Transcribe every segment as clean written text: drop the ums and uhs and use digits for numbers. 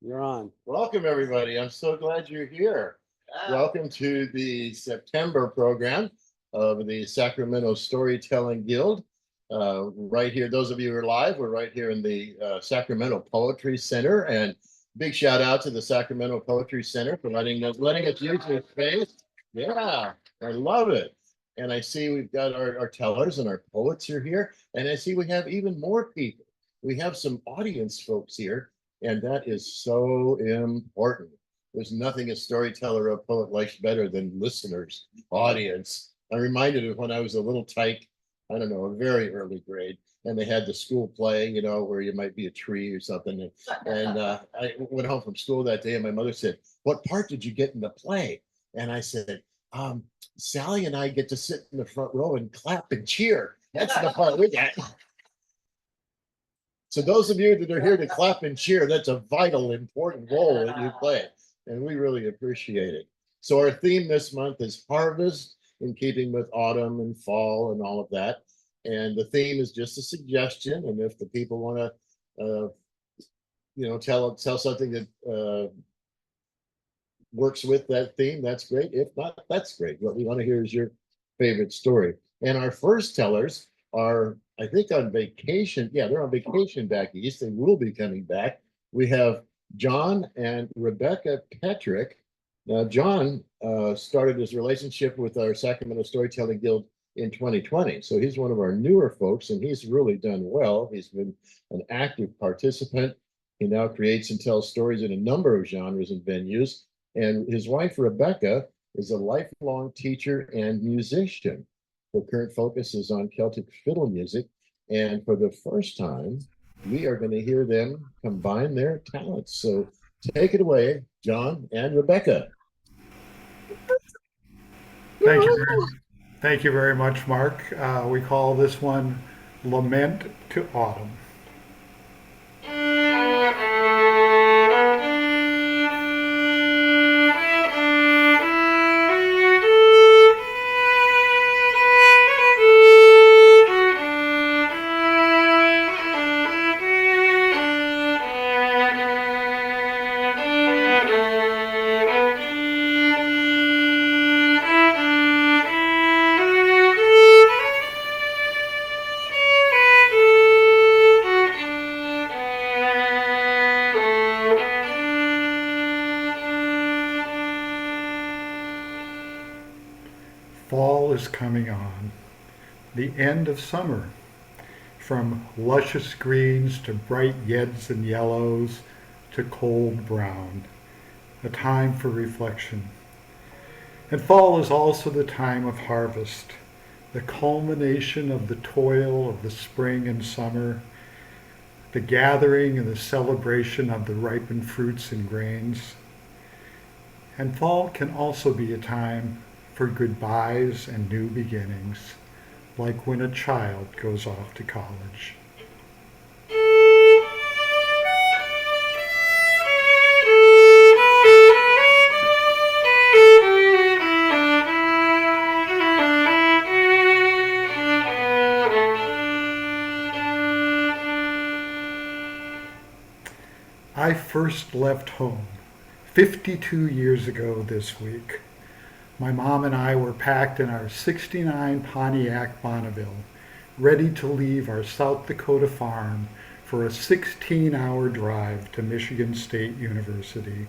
You're on. Welcome, everybody. I'm so glad you're here. Welcome to the September program of the Sacramento Storytelling Guild. Right here, those of you who are live, we're right here in the Sacramento Poetry Center. And big shout out to the Sacramento Poetry Center for letting us use their space. Yeah, I love it. And I see we've got our tellers and our poets are here. And I see we have even more people. We have some audience folks here, and that is so important. There's nothing a storyteller or a poet likes better than listeners, audience. I'm reminded of when I was a little tyke, I don't know, a very early grade, and they had the school play, where you might be a tree or something. And I went home from school that day, and my mother said, "What part did you get in the play?" And I said, "Sally and I get to sit in the front row and clap and cheer. That's the part we get." So those of you that are here to clap and cheer, that's a vital, important role that you play, and we really appreciate it. So our theme this month is harvest, in keeping with autumn and fall and all of that. And the theme is just a suggestion, and if the people want to, tell something that works with that theme, that's great. If not, that's great. What we want to hear is your favorite story. And our first tellers are, I think, on vacation. Yeah, they're on vacation back east. They will be coming back. We have John and Rebecca Petrick. Now, John started his relationship with our Sacramento Storytelling Guild in 2020. So he's one of our newer folks, and he's really done well. He's been an active participant. He now creates and tells stories in a number of genres and venues. And his wife, Rebecca, is a lifelong teacher and musician. Her current focus is on Celtic fiddle music. And for the first time, we are going to hear them combine their talents. So take it away, John and Rebecca. Thank you. Thank you very much, Mark. We call this one Lament to Autumn. Fall is coming on, the end of summer. From luscious greens to bright reds and yellows to cold brown, a time for reflection. And fall is also the time of harvest, the culmination of the toil of the spring and summer, the gathering and the celebration of the ripened fruits and grains. And fall can also be a time for goodbyes and new beginnings, like when a child goes off to college. I first left home 52 years ago this week. My mom and I were packed in our '69 Pontiac Bonneville, ready to leave our South Dakota farm for a 16-hour drive to Michigan State University.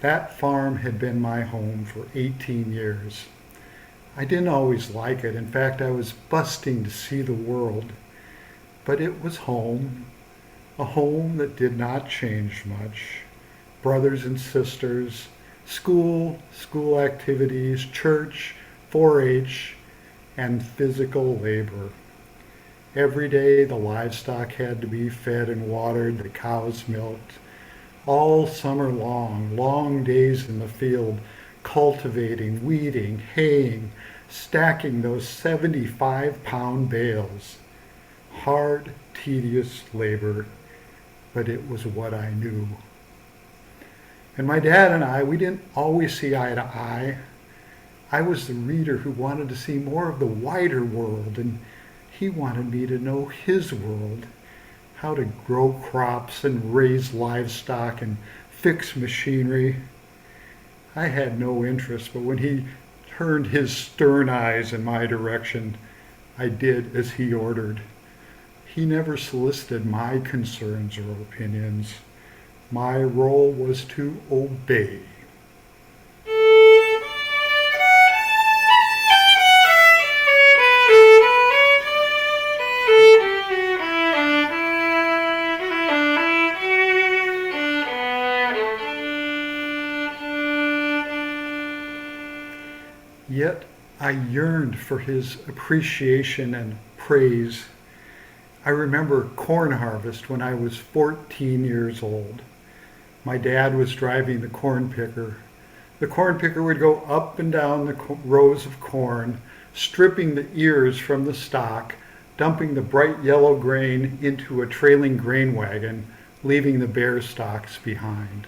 That farm had been my home for 18 years. I didn't always like it. In fact, I was busting to see the world. But it was home, a home that did not change much. Brothers and sisters, school activities, church, 4-H, and physical labor. Every day the livestock had to be fed and watered, the cows milked. All summer long, long days in the field, cultivating, weeding, haying, stacking those 75-pound bales. Hard, tedious labor, but it was what I knew. And my dad and I, we didn't always see eye to eye. I was the reader who wanted to see more of the wider world, and he wanted me to know his world. how to grow crops and raise livestock and fix machinery. I had no interest, but when he turned his stern eyes in my direction, I did as he ordered. He never solicited my concerns or opinions. My role was to obey. Yet I yearned for his appreciation and praise. I remember corn harvest when I was 14 years old. My dad was driving the corn picker. The corn picker would go up and down the rows of corn, stripping the ears from the stalk, dumping the bright yellow grain into a trailing grain wagon, leaving the bare stalks behind.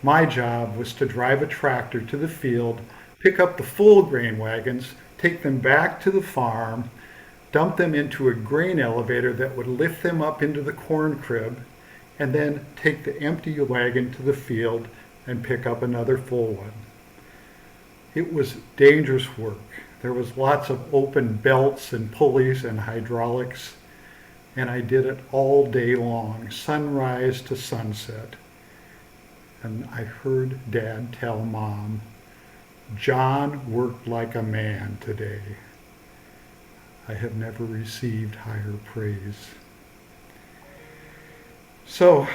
My job was to drive a tractor to the field, pick up the full grain wagons, take them back to the farm, dump them into a grain elevator that would lift them up into the corn crib, and then take the empty wagon to the field and pick up another full one. It was dangerous work. There was lots of open belts and pulleys and hydraulics, and I did it all day long, sunrise to sunset. And I heard Dad tell Mom, "John worked like a man today." I have never received higher praise. So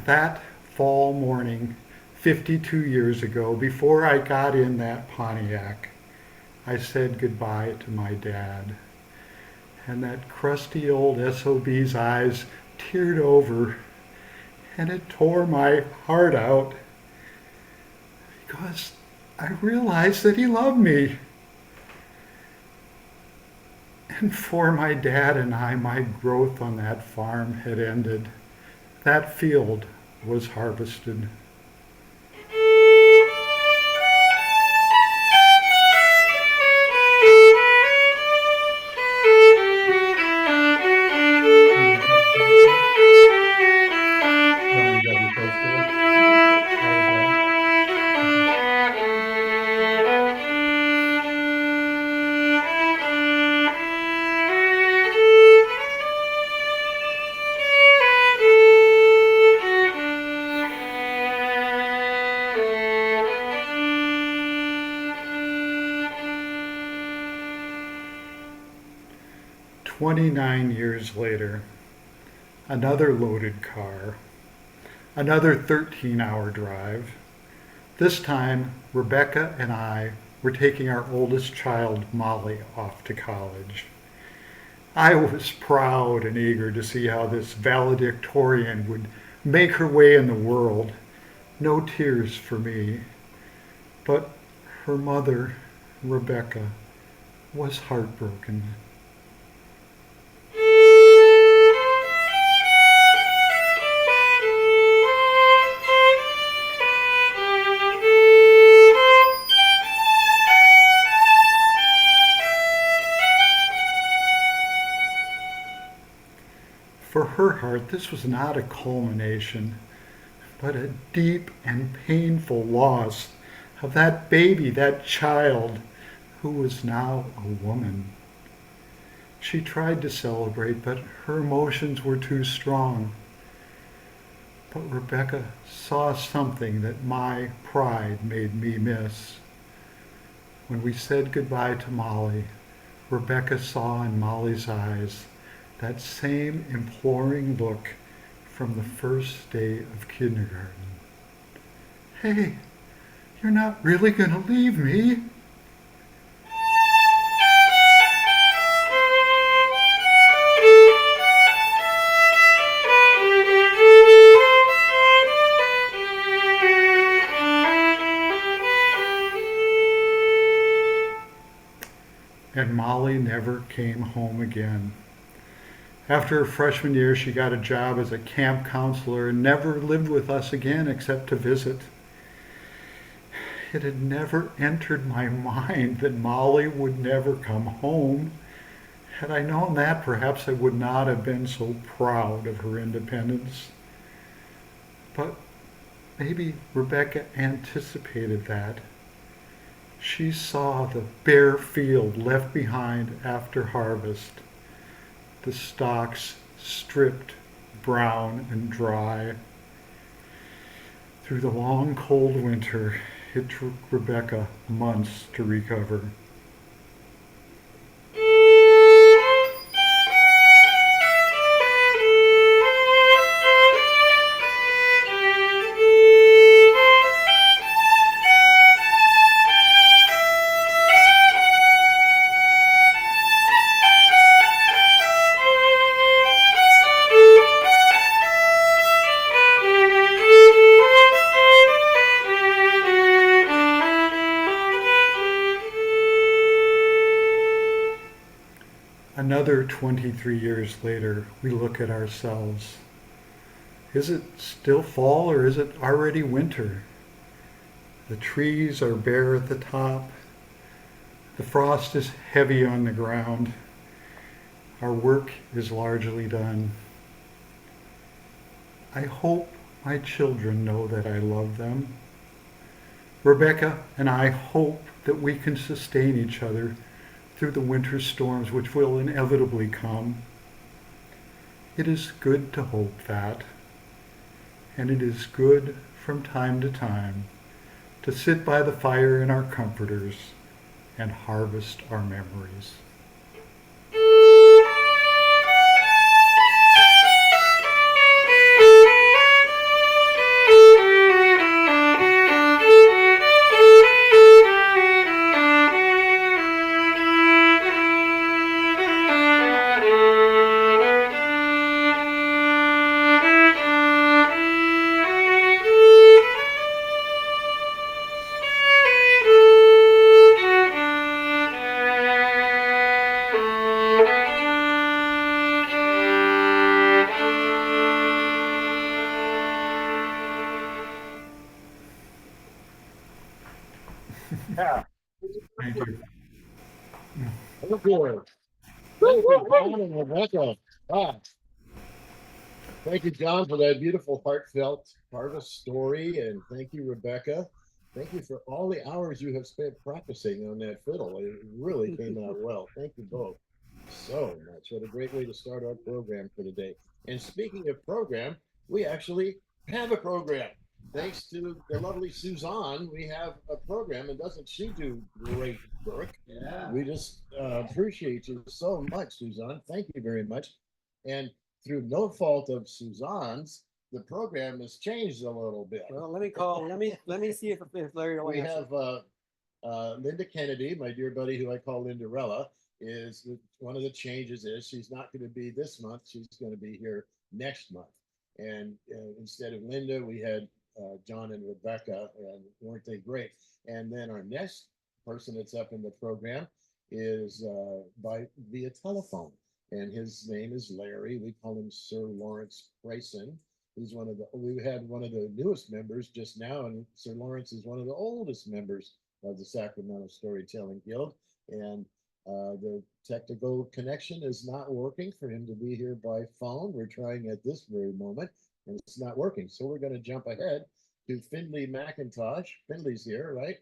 that fall morning, 52 years ago, before I got in that Pontiac, I said goodbye to my dad. And that crusty old SOB's eyes teared over, and it tore my heart out because I realized that he loved me. And for my dad and I, my growth on that farm had ended. That field was harvested. "29 years later, another loaded car, another 13-hour drive. This time, Rebecca and I were taking our oldest child, Molly, off to college. I was proud and eager to see how this valedictorian would make her way in the world. No tears for me. But her mother, Rebecca, was heartbroken. For her heart, this was not a culmination, but a deep and painful loss of that baby, that child, who was now a woman. She tried to celebrate, but her emotions were too strong. But Rebecca saw something that my pride made me miss. When we said goodbye to Molly, Rebecca saw in Molly's eyes that same imploring look from the first day of kindergarten. "Hey, you're not really going to leave me?" And Molly never came home again. After her freshman year, she got a job as a camp counselor and never lived with us again except to visit. It had never entered my mind that Molly would never come home. Had I known that, perhaps I would not have been so proud of her independence. But maybe Rebecca anticipated that. She saw the bare field left behind after harvest, the stalks stripped brown and dry. Through the long cold winter, it took Rebecca months to recover. Another 23 years later, we look at ourselves. Is it still fall or is it already winter? The trees are bare at the top. The frost is heavy on the ground. Our work is largely done. I hope my children know that I love them. Rebecca and I hope that we can sustain each other through the winter storms which will inevitably come. It is good to hope that, and it is good from time to time to sit by the fire in our comforters and harvest our memories. Yeah. Thank you. Thank you. Thank you, John and Rebecca. Ah, thank you, John, for that beautiful, heartfelt harvest story. And thank you, Rebecca. Thank you for all the hours you have spent practicing on that fiddle. It really came out well. Thank you both so much. What a great way to start our program for today. And speaking of program, we actually have a program. Thanks to the lovely Suzanne, we have a program, and doesn't she do great work? Yeah. We just appreciate you so much, Suzanne. Thank you very much. And through no fault of Suzanne's, the program has changed a little bit. Well, let me see if Larry will We answer. have Linda Kennedy, my dear buddy, who I call Lindarella, is one of the changes is she's not going to be this month. She's going to be here next month. And instead of Linda, we had John and Rebecca, and weren't they great? And then our next person that's up in the program is by via telephone, and his name is Larry. We call him Sir Lawrence Grayson. He's one of the, we had one of the newest members just now, and Sir Lawrence is one of the oldest members of the Sacramento Storytelling Guild. And the technical connection is not working for him to be here by phone. We're trying at this very moment, and it's not working. So we're going to jump ahead to Finley McIntosh. Finley's here, right?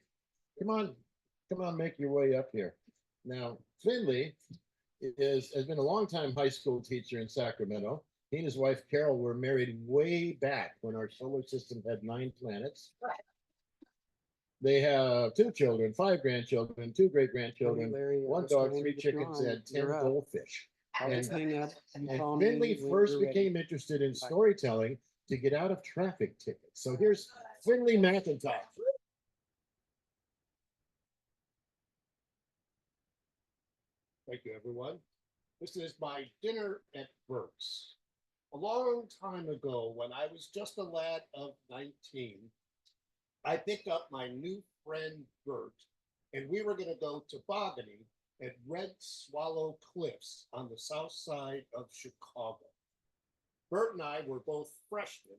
Come on, make your way up here. Now, Finley has been a long time high school teacher in Sacramento. He and his wife Carol were married way back when our solar system had 9 planets. They have 2 children, 5 grandchildren, 2 great grandchildren, Larry, 1 dog, 3 chickens, and 10 You're up. goldfish. I'll And, just hang up. You and call me Finley when first you're ready. became interested in storytelling to get out of traffic tickets. So here's Finley McIntosh. Thank you, everyone. This is my dinner at Burke's. A long time ago, when I was just a lad of 19, I picked up my new friend Bert, and we were going to go tobogganing at Red Swallow Cliffs on the south side of Chicago. Bert and I were both freshmen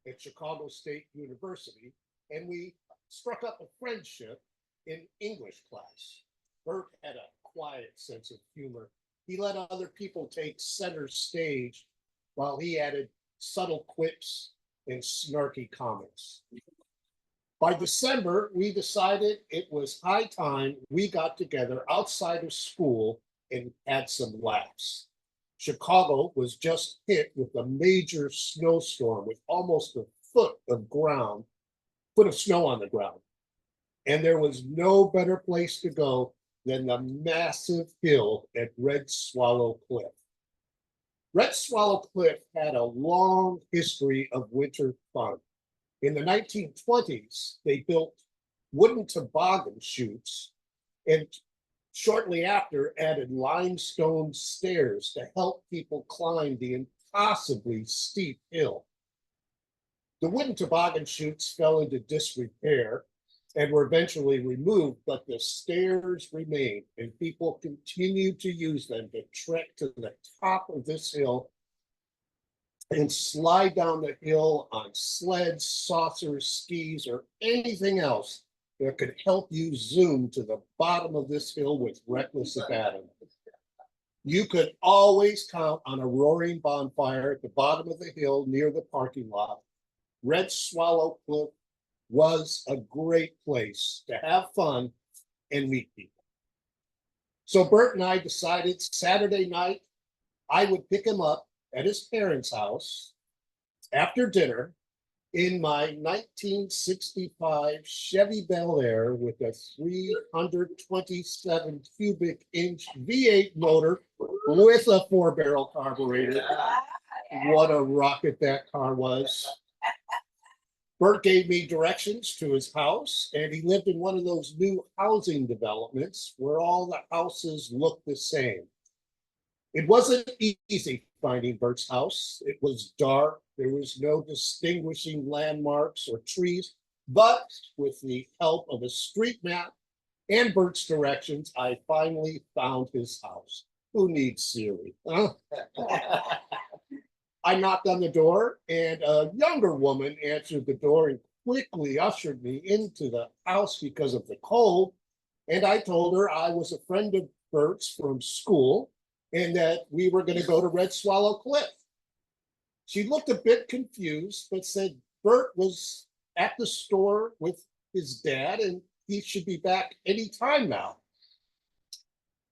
at Chicago State University, and we struck up a friendship in English class. Bert had a quiet sense of humor, he let other people take center stage while he added subtle quips and snarky comments. By December, we decided it was high time we got together outside of school and had some laughs. Chicago was just hit with a major snowstorm with almost a foot of snow on the ground. And there was no better place to go than the massive hill at Red Swallow Cliff. Red Swallow Cliff had a long history of winter fun. In the 1920s, they built wooden toboggan chutes and shortly after added limestone stairs to help people climb the impossibly steep hill. The wooden toboggan chutes fell into disrepair and were eventually removed, but the stairs remained and people continued to use them to trek to the top of this hill and slide down the hill on sleds, saucers, skis, or anything else that could help you zoom to the bottom of this hill with reckless abandon. You could always count on a roaring bonfire at the bottom of the hill near the parking lot. Red Swallow Cliff was a great place to have fun and meet people. So Bert and I decided Saturday night I would pick him up at his parents' house after dinner in my 1965 Chevy Bel Air with a 327 cubic inch V8 motor with a 4-barrel carburetor. What a rocket that car was. Bert gave me directions to his house, and he lived in one of those new housing developments where all the houses look the same. It wasn't easy finding Bert's house. It was dark. There was no distinguishing landmarks or trees, but with the help of a street map and Bert's directions, I finally found his house. Who needs Siri? Huh? I knocked on the door, and a younger woman answered the door and quickly ushered me into the house because of the cold. And I told her I was a friend of Bert's from school and that we were going to go to Red Swallow Cliff. She looked a bit confused, but said Bert was at the store with his dad and he should be back anytime now.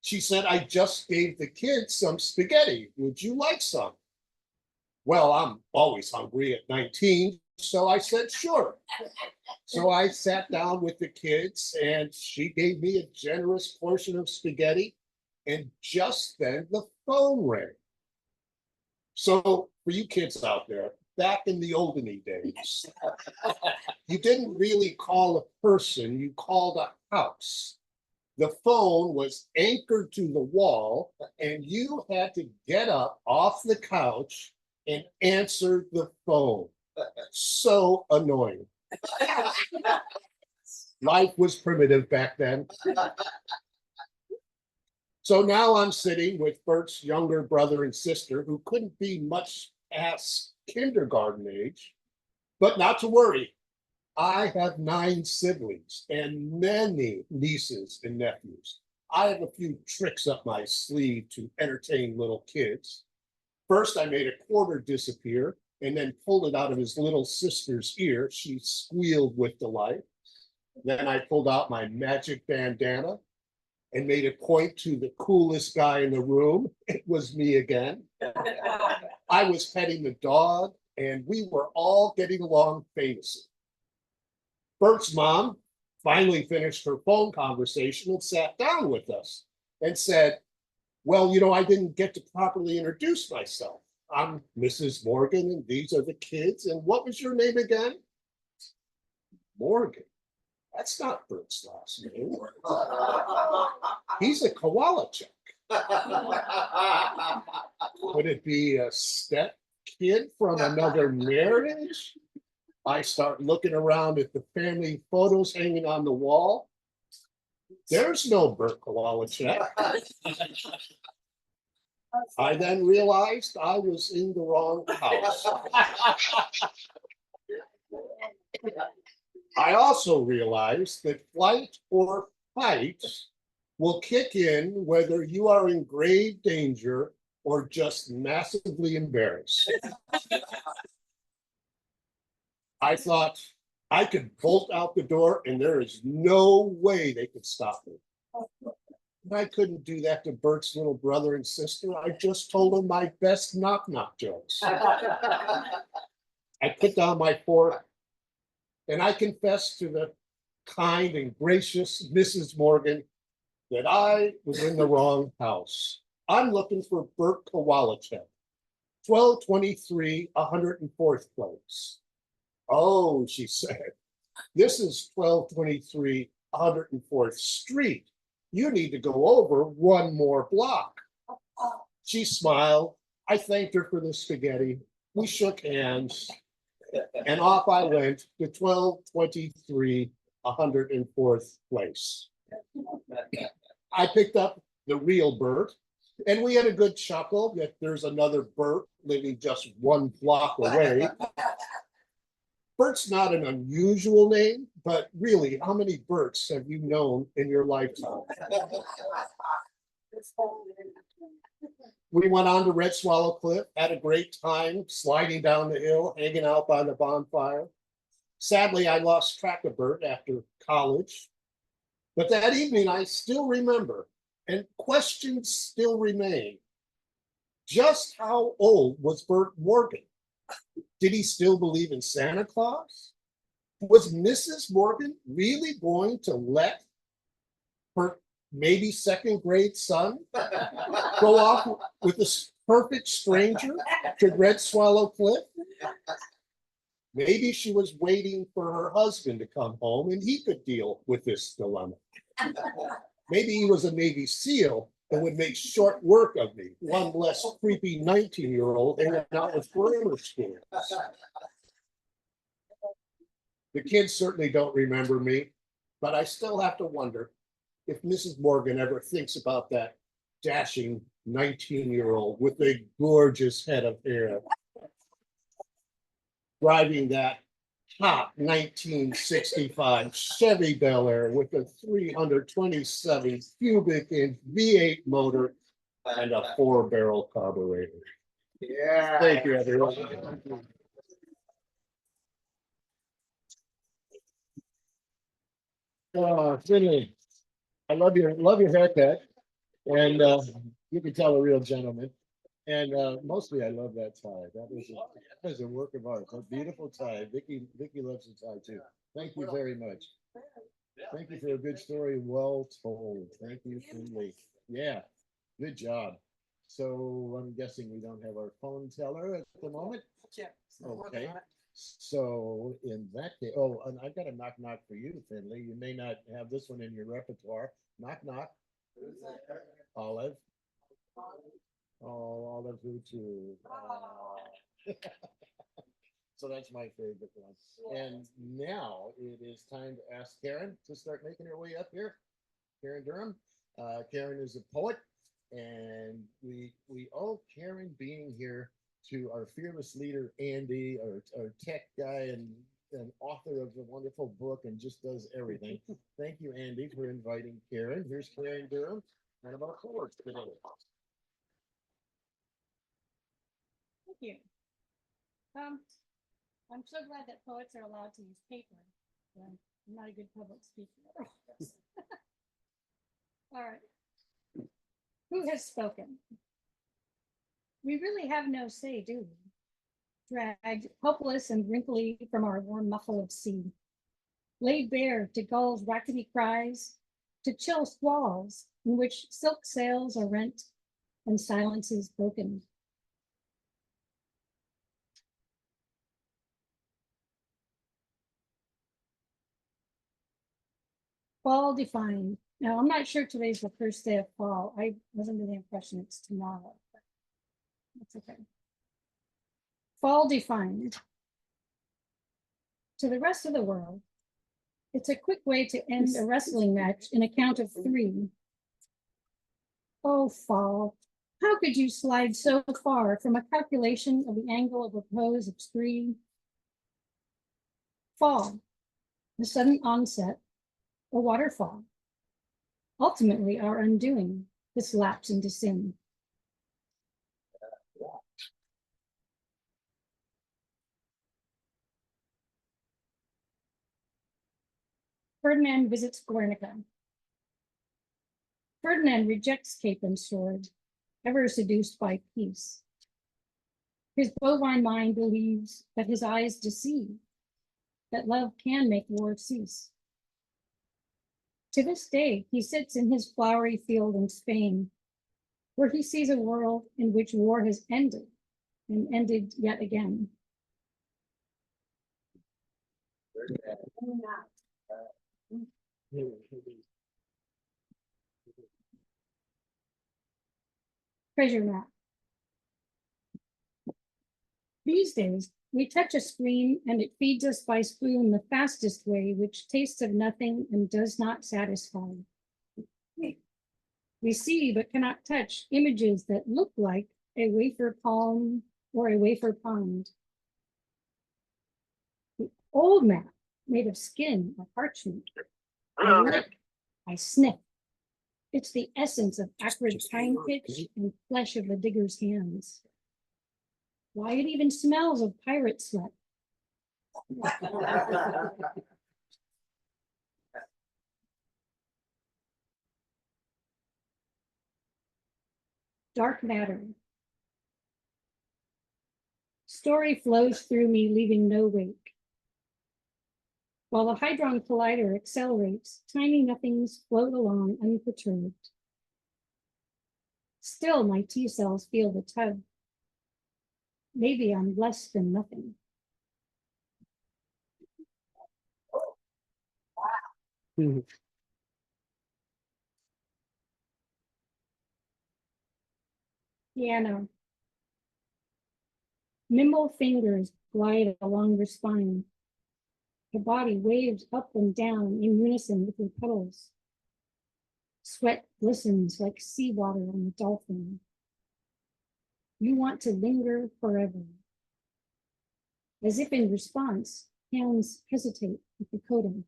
She said, I just gave the kids some spaghetti. Would you like some? Well, I'm always hungry at 19, so I said, sure. So I sat down with the kids and she gave me a generous portion of spaghetti. And just then the phone rang. So for you kids out there, back in the olden days, you didn't really call a person, you called a house. The phone was anchored to the wall and you had to get up off the couch and answer the phone. So annoying. Life was primitive back then. So now I'm sitting with Bert's younger brother and sister who couldn't be much past kindergarten age, but not to worry. I have 9 siblings and many nieces and nephews. I have a few tricks up my sleeve to entertain little kids. First, I made a quarter disappear and then pulled it out of his little sister's ear. She squealed with delight. Then I pulled out my magic bandana and made a point to the coolest guy in the room. It was me again. I was petting the dog and we were all getting along famously. Bert's mom finally finished her phone conversation and sat down with us and said, well, I didn't get to properly introduce myself. I'm Mrs. Morgan and these are the kids. And what was your name again? Morgan. That's not Bert's last name. He's a Kowalczyk. Would it be a step kid from another marriage? I start looking around at the family photos hanging on the wall. There's no Bert Kowalczyk. I then realized I was in the wrong house. I also realized that flight or fight will kick in whether you are in grave danger or just massively embarrassed. I thought I could bolt out the door and there is no way they could stop me. I couldn't do that to Bert's little brother and sister. I just told them my best knock-knock jokes. I put down my fork and I confessed to the kind and gracious Mrs. Morgan that I was in the wrong house. I'm looking for Bert Kowalczyk, 1223 104th place. Oh, she said, this is 1223 104th Street. You need to go over one more block. She smiled. I thanked her for the spaghetti. We shook hands and off I went to 1223 104th place. I picked up the real Bert and we had a good chuckle that there's another Bert living just one block away. Bert's not an unusual name, but really, how many Berts have you known in your lifetime? We went on to Red Swallow Cliff, had a great time sliding down the hill, hanging out by the bonfire. Sadly, I lost track of Bert after college, but that evening I still remember, and questions still remain. Just how old was Bert Morgan? Did he still believe in Santa Claus? Was Mrs. Morgan really going to let her maybe second grade son go off with this perfect stranger to Red Swallow Cliff? Maybe she was waiting for her husband to come home and he could deal with this dilemma. Maybe he was a Navy SEAL and would make short work of me, one less creepy 19-year-old hanging out with grammar school. The kids certainly don't remember me, but I still have to wonder if Mrs. Morgan ever thinks about that dashing 19-year-old with a gorgeous head of hair, driving that top 1965 Chevy Bel Air with a 327 cubic inch V8 motor and a 4-barrel carburetor. Yeah. Thank you, everyone. Oh, Finley, I love your haircut, and you can tell a real gentleman. And mostly, I love that tie. That was a work of art. A beautiful tie. Vicky loves the tie too. Thank you very much. Thank you for a good story, well told. Thank you, Finley. Yeah, good job. So I'm guessing we don't have our phone teller at the moment. Okay. So in that case, oh, and I've got a knock knock for you, Finley. You may not have this one in your repertoire. Knock knock. Olive. Oh, Olive who too. So that's my favorite one. And now it is time to ask Karen to start making her way up here. Karen Durham. Karen is a poet, and we owe Karen being here to our fearless leader, Andy, our tech guy and author of a wonderful book and just does everything. Thank you, Andy, for inviting Karen. Here's Karen Durham and about poets today. Thank you. I'm so glad that poets are allowed to use paper. I'm not a good public speaker. All right. Who has spoken? We really have no say, do we? Dragged helpless and wrinkly from our warm muffle of sea, laid bare to gulls' rackety cries, to chill squalls in which silk sails are rent and silences broken. Fall defined. Now, I'm not sure today's the first day of fall. I was under the impression it's tomorrow, but that's okay. Fall defined. To the rest of the world, it's a quick way to end a wrestling match in a count of 3. Oh, fall, how could you slide so far from a calculation of the angle of a pose of 3? Fall, the sudden onset, a waterfall. ultimately our undoing, this lapse into sin. Ferdinand visits Guernica. Ferdinand rejects cape and sword, ever seduced by peace. His bovine mind believes that his eyes deceive, that love can make war cease. To this day, he sits in his flowery field in Spain, where he sees a world in which war has ended and ended yet again. Treasure map. These days, we touch a screen and it feeds us by spoon the fastest way, which tastes of nothing and does not satisfy. We see but cannot touch images that look like a wafer palm or a wafer pond. The old map, made of skin or parchment, I lick, I sniff. It's the essence of acrid pine pitch and flesh of the digger's hands. Why, it even smells of pirate sweat. Dark matter. Story flows through me, leaving no wake. While the Hadron Collider accelerates, tiny nothings float along unperturbed. Still, my T cells feel the tug. Maybe I'm less than nothing. Piano. Nimble fingers glide along your spine. The body waves up and down in unison with your pedals. Sweat glistens like seawater on a dolphin. You want to linger forever. As if in response, hands hesitate with the coding.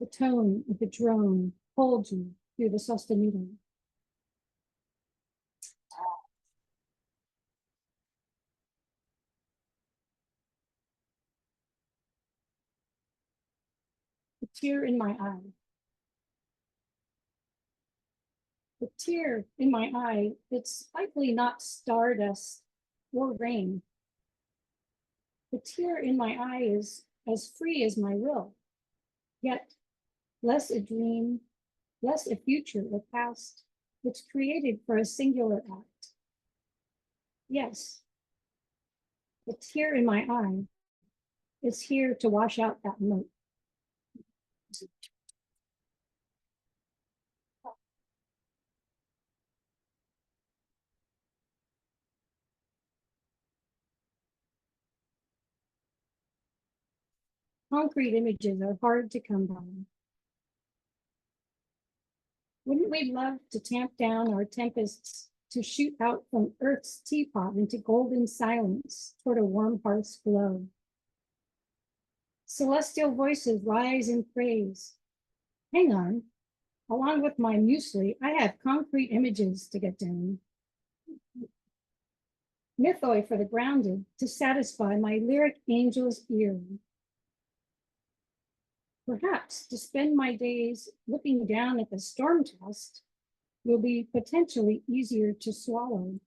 The tone of the drone holds you through the sostenido. The tear in my eye. The tear in my eye, it's likely not stardust or rain. The tear in my eye is as free as my will, yet less a dream, less a future or past. It's created for a singular act. Yes, the tear in my eye is here to wash out that moat. Concrete images are hard to come by. Wouldn't we love to tamp down our tempests, to shoot out from Earth's teapot into golden silence toward a warm hearth's glow? Celestial voices rise in praise. Hang on, along with my muesli, I have concrete images to get down. Mythoi for the grounded, to satisfy my lyric angel's ear. Perhaps to spend my days looking down at the storm test will be potentially easier to swallow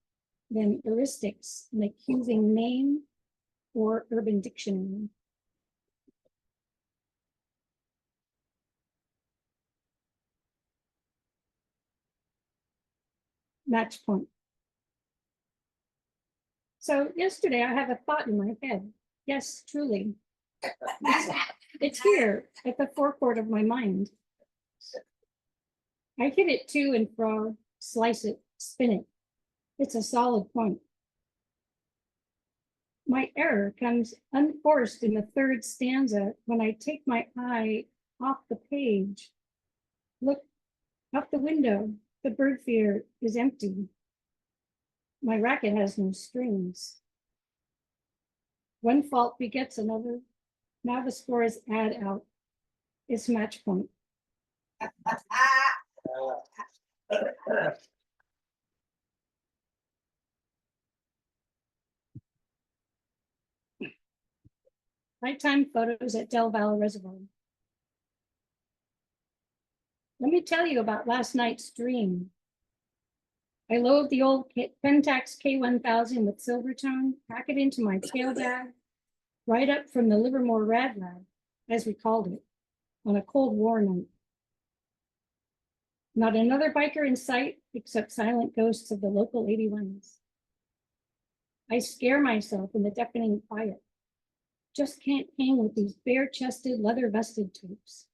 than heuristics, an accusing name, or urban dictionary. Match point. So yesterday I have a thought in my head. Yes, truly. It's here at the forecourt of my mind. I hit it to and fro, slice it, spin it. It's a solid point. My error comes unforced in the third stanza when I take my eye off the page. Look out the window, the bird feeder is empty. My racket has no strings. One fault begets another. Now the score is add out. It's match point. Nighttime photos at Del Valle Reservoir. Let me tell you about last night's dream. I load the old Pentax K1000 with Silvertone, pack it into my tail bag, right up from the Livermore Rad Lab, as we called it, on a Cold War night. Not another biker in sight except silent ghosts of the local 81s. I scare myself in the deafening quiet. Just can't hang with these bare-chested, leather-vested types.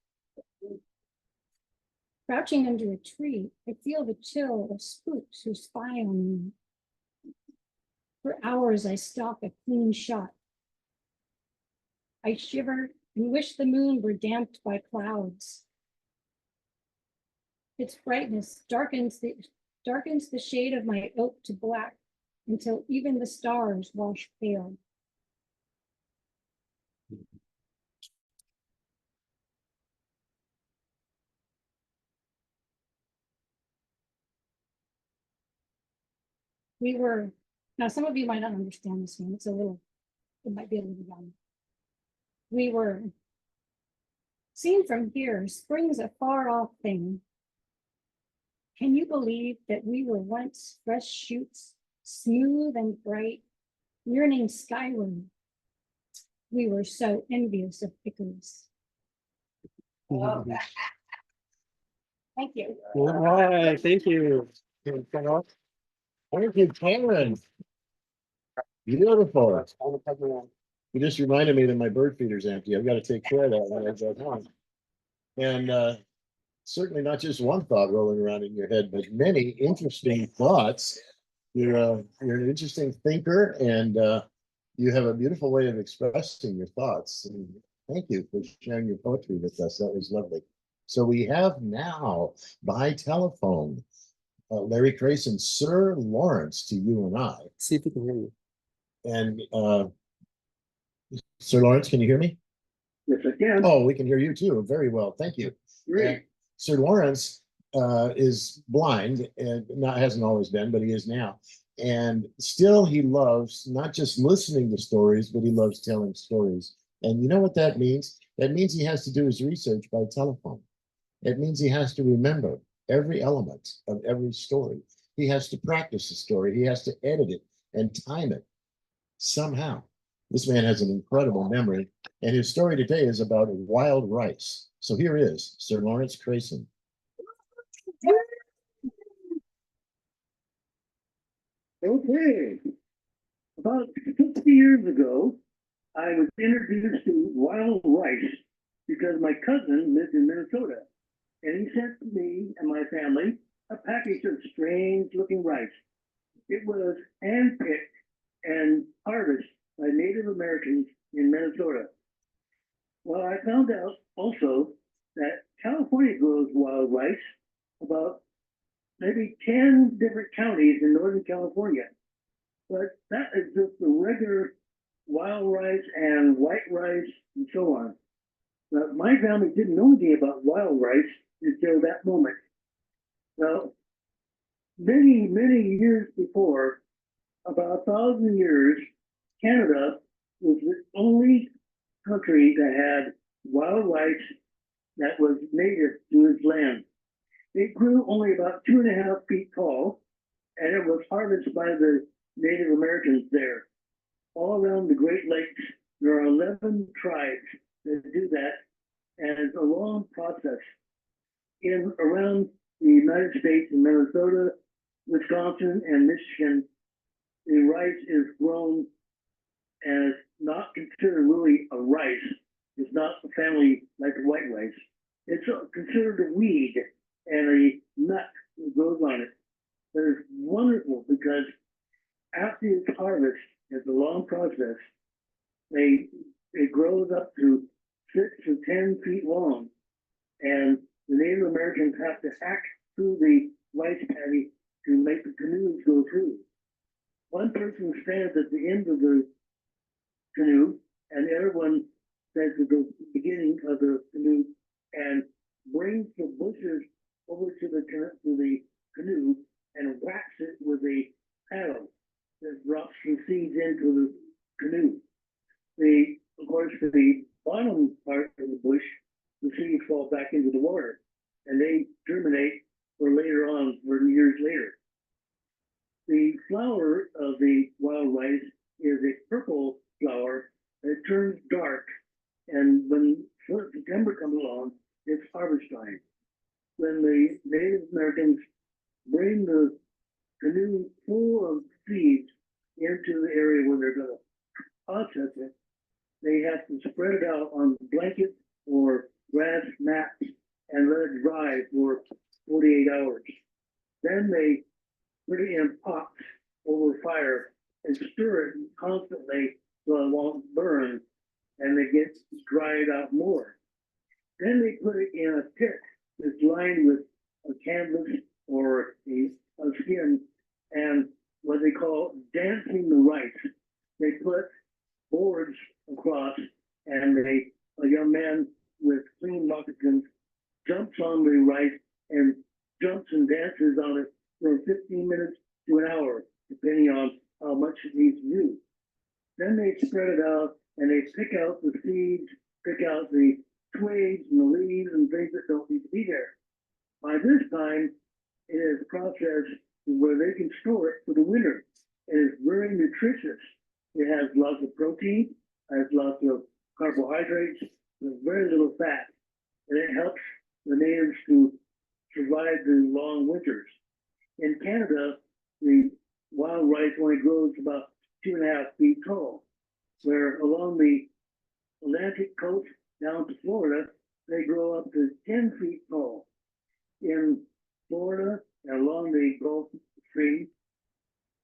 Crouching under a tree, I feel the chill of spooks who spy on me. For hours, I stalk a clean shot. I shiver and wish the moon were damped by clouds. Its brightness darkens the shade of my oak to black until even the stars wash pale. Now some of you might not understand this one. It might be a little young. We were, seen from here, spring's a far off thing. Can you believe that we were once fresh shoots, smooth and bright, yearning skyward? We were so envious of Icarus. All Thank you. right, thank you. Thank you, Cameron. Beautiful. You just reminded me that my bird feeder's empty. I've got to take care of that when I go home. And certainly not just one thought rolling around in your head, but many interesting thoughts. You're an interesting thinker, and you have a beautiful way of expressing your thoughts. And thank you for sharing your poetry with us. That was lovely. So we have now by telephone Larry Crayson, Sir Lawrence to you and I. See if we can hear you. And Sir Lawrence, can you hear me? Yes, I can. Oh, we can hear you too. Very well. Thank you. Great. Sir Lawrence is blind and hasn't always been, but he is now. And still he loves not just listening to stories, but he loves telling stories. And you know what that means? That means he has to do his research by telephone. It means he has to remember every element of every story. He has to practice the story. He has to edit it and time it somehow. This man has an incredible memory, and his story today is about wild rice. So here is Sir Lawrence Crayson. Okay. About 50 years ago, I was introduced to wild rice because my cousin lived in Minnesota, and he sent me and my family a package of strange looking rice. It was handpicked and harvested by Native Americans in Minnesota. Well, I found out also that California grows wild rice, about maybe 10 different counties in Northern California. But that is just the regular wild rice and white rice and so on. But my family didn't know anything about wild rice until that moment. Now, many, many years before, about 1,000 years, Canada was the only country that had wild rice that was native to its land. It grew only about 2.5 feet tall, and it was harvested by the Native Americans there. All around the Great Lakes, there are 11 tribes that do that, and it's a long process. Around the United States, in Minnesota, Wisconsin, and Michigan, the rice is grown and it's not considered really a rice. It's not a family like the white rice. It's considered a weed and a nut that grows on it. But it's wonderful because after it's harvested, it's a long process. It grows up to 6 to 10 feet long, and the Native Americans have to hack through the rice paddy to make the canoes go through. One person stands at the end of the canoe, and the other one stands at the beginning of the canoe, and brings the bushes over to the canoe and whacks it with a paddle that drops the seeds into the canoe. Of course, the bottom part of the bush, the seeds fall back into the water, and they germinate for later on, for years later. The flower of the wild rice is a purple flower that turns dark, and when September comes along, it's harvest time. When the Native Americans bring the canoe full of seeds into the area where they're going to process it, they have to spread it out on blankets or grass mats and let it dry for 48 hours. Then they put it in pots over fire and stir it constantly so it won't burn, and it gets dried out more. Then they put it in a pit that's lined with a canvas or a skin, and what they call dancing the rice. They put boards across, and a young man with clean moccasins jumps on the rice and jumps and dances on it for 15 minutes to an hour, depending on how much it needs to do. Then they spread it out and they pick out the seeds, pick out the twigs and the leaves and things that don't need to be there. By this time, it is processed where they can store it for the winter. It is very nutritious. It has lots of protein, has lots of carbohydrates, with very little fat, and it helps the natives to survive the long winters. In Canada, the wild rice only grows about 2.5 feet tall, where along the Atlantic coast down to Florida, they grow up to 10 feet tall. In Florida and along the Gulf Stream,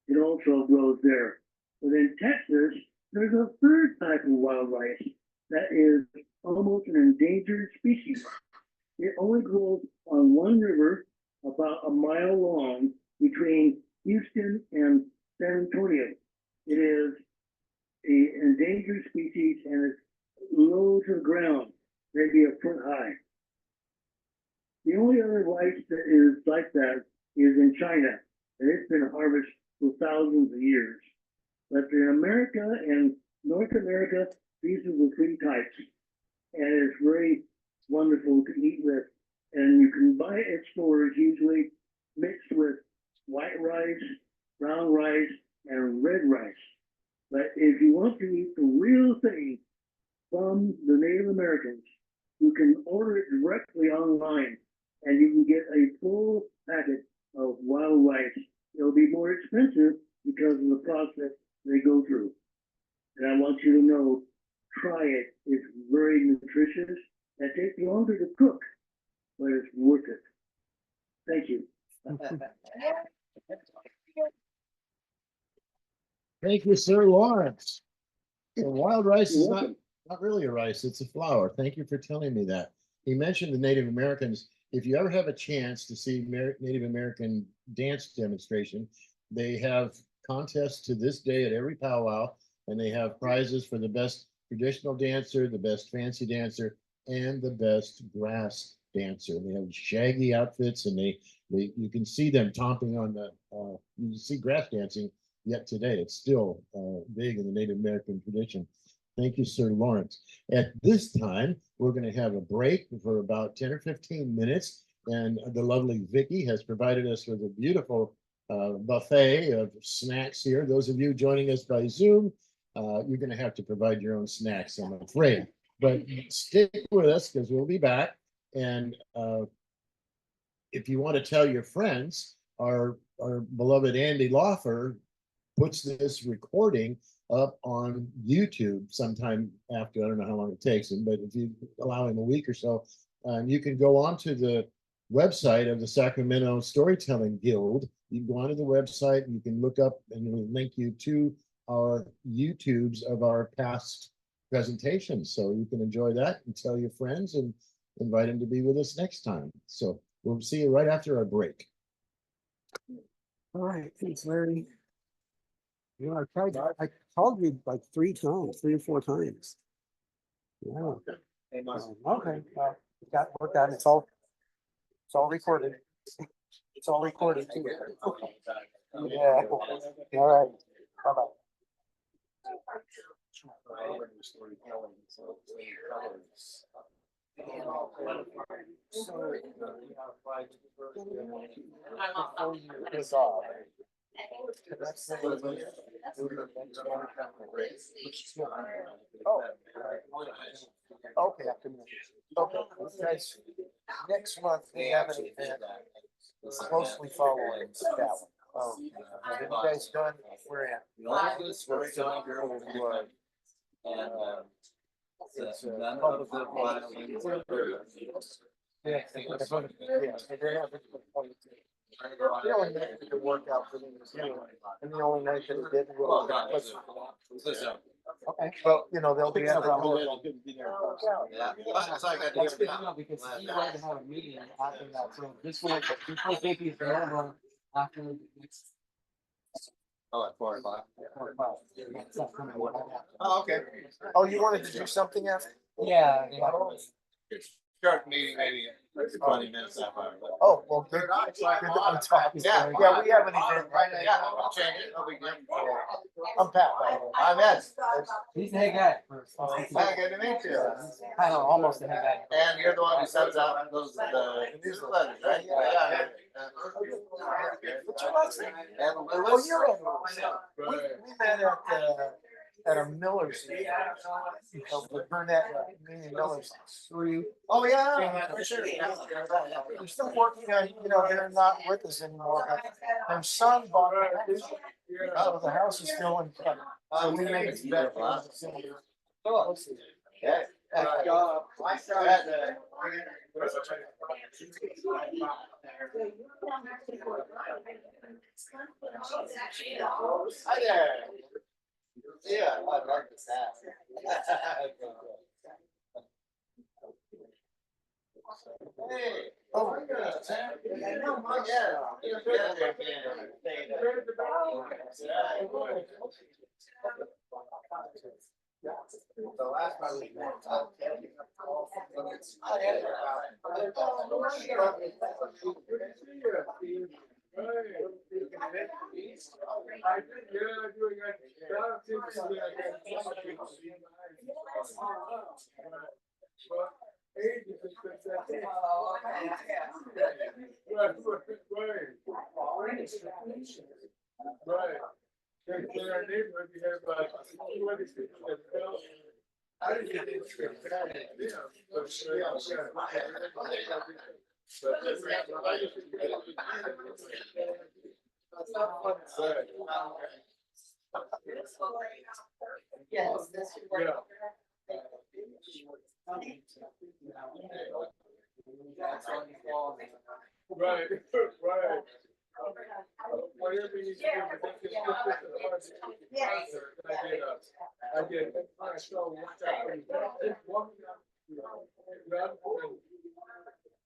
it also grows there. But in Texas, there's a third type of wild rice that is almost an endangered species. It only grows on one river about a mile long between Houston and San Antonio. It is an endangered species and it's low to the ground, maybe a foot high. The only other rice that is like that is in China, and it's been harvested for thousands of years. But in America and North America, these are the three types, and it's very wonderful to eat with. And you can buy it at stores, usually mixed with white rice, brown rice, and red rice. But if you want to eat the real thing from the Native Americans, you can order it directly online, and you can get a full packet of wild rice. It'll be more expensive because of the process they go through. And I want you to know, try it. It's very nutritious. It takes longer to cook, but it's worth it. Thank you. Thank you, Sir Lawrence. So wild rice You're is welcome. not really a rice, it's a flower. Thank you for telling me that. He mentioned the Native Americans. If you ever have a chance to see Native American dance demonstration, they have contests to this day at every powwow, and they have prizes for the best traditional dancer, the best fancy dancer, and the best grass dancer. They have shaggy outfits, and you can see them stomping on the you can see grass dancing yet today. It's still big in the Native American tradition. Thank you, Sir Lawrence. At this time, we're going to have a break for about 10 or 15 minutes, and the lovely Vicki has provided us with a beautiful buffet of snacks here. Those of you joining us by Zoom, you're going to have to provide your own snacks, I'm afraid. But stick with us because we'll be back. And if you want to tell your friends, our beloved Andy Loffer puts this recording up on YouTube sometime after, I don't know how long it takes him, but if you allow him a week or so, you can go onto the website of the Sacramento Storytelling Guild. You can go onto the website and you can look up, and we'll link you to our YouTubes of our past presentations. So you can enjoy that and tell your friends and invite them to be with us next time. So we'll see you right after our break. All right, thanks, Larry. You know, I called you like 3 or 4 times. Yeah. Okay, well, it got worked out. It's all It's all recorded. It's all recorded too. Yeah. All right. Bye-bye. Okay. Okay, guys, next month we have an event closely following that one. Have you guys done, we're in. It's public. Yeah, they're having the only night that could work out for them is you, and the only night that it didn't work out was. Okay, well, you know, they'll be. That's good to know because he wanted to have a meeting after that, so this one, before Baby's over, after. Oh, at 4 o'clock. Oh, okay. Oh, you wanted to do something after? Yeah. Short meeting, maybe 20 minutes, half hour. Oh, well, good. Good that I'm talking. Yeah. Yeah, we have an event. Yeah, I'll change it. No big deal. I'm Pat, by the way. I'm Ed. He's the head guy. Hi, good to meet you. I know, almost the head guy. And you're the one who sends out those, the newsletters, right? Yeah. What's your last name? And Oh, Lewis. you're Ed Lewis. We met at a Miller's. With Burnett, me and Miller's. Were you? Oh, yeah, for sure. They're still working on, you know, they're not with us anymore, but their son bought it. So the house is still in. So we made it better. Okay. Hi there. Yeah, I like this hat. Hey. Oh my goodness. The last time we met. Right. In our neighborhood, we have about 20 people that fell. I didn't get it. Yes, this is Yeah. Right, right. Whatever you do, but that's just I did, I saw one time, just walking up, you know, grab hold.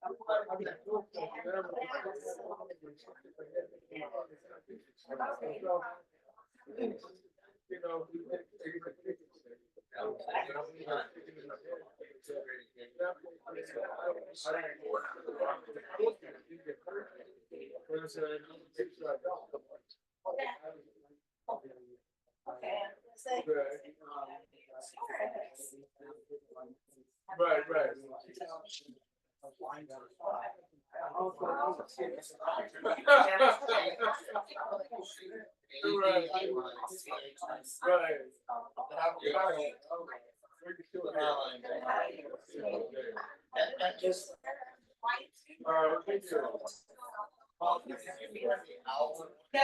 I mean, you know, right, right.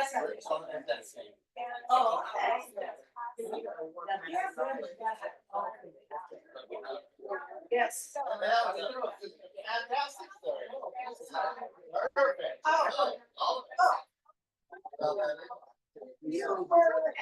Yes. Oh, yes. Fantastic story. Perfect. You were.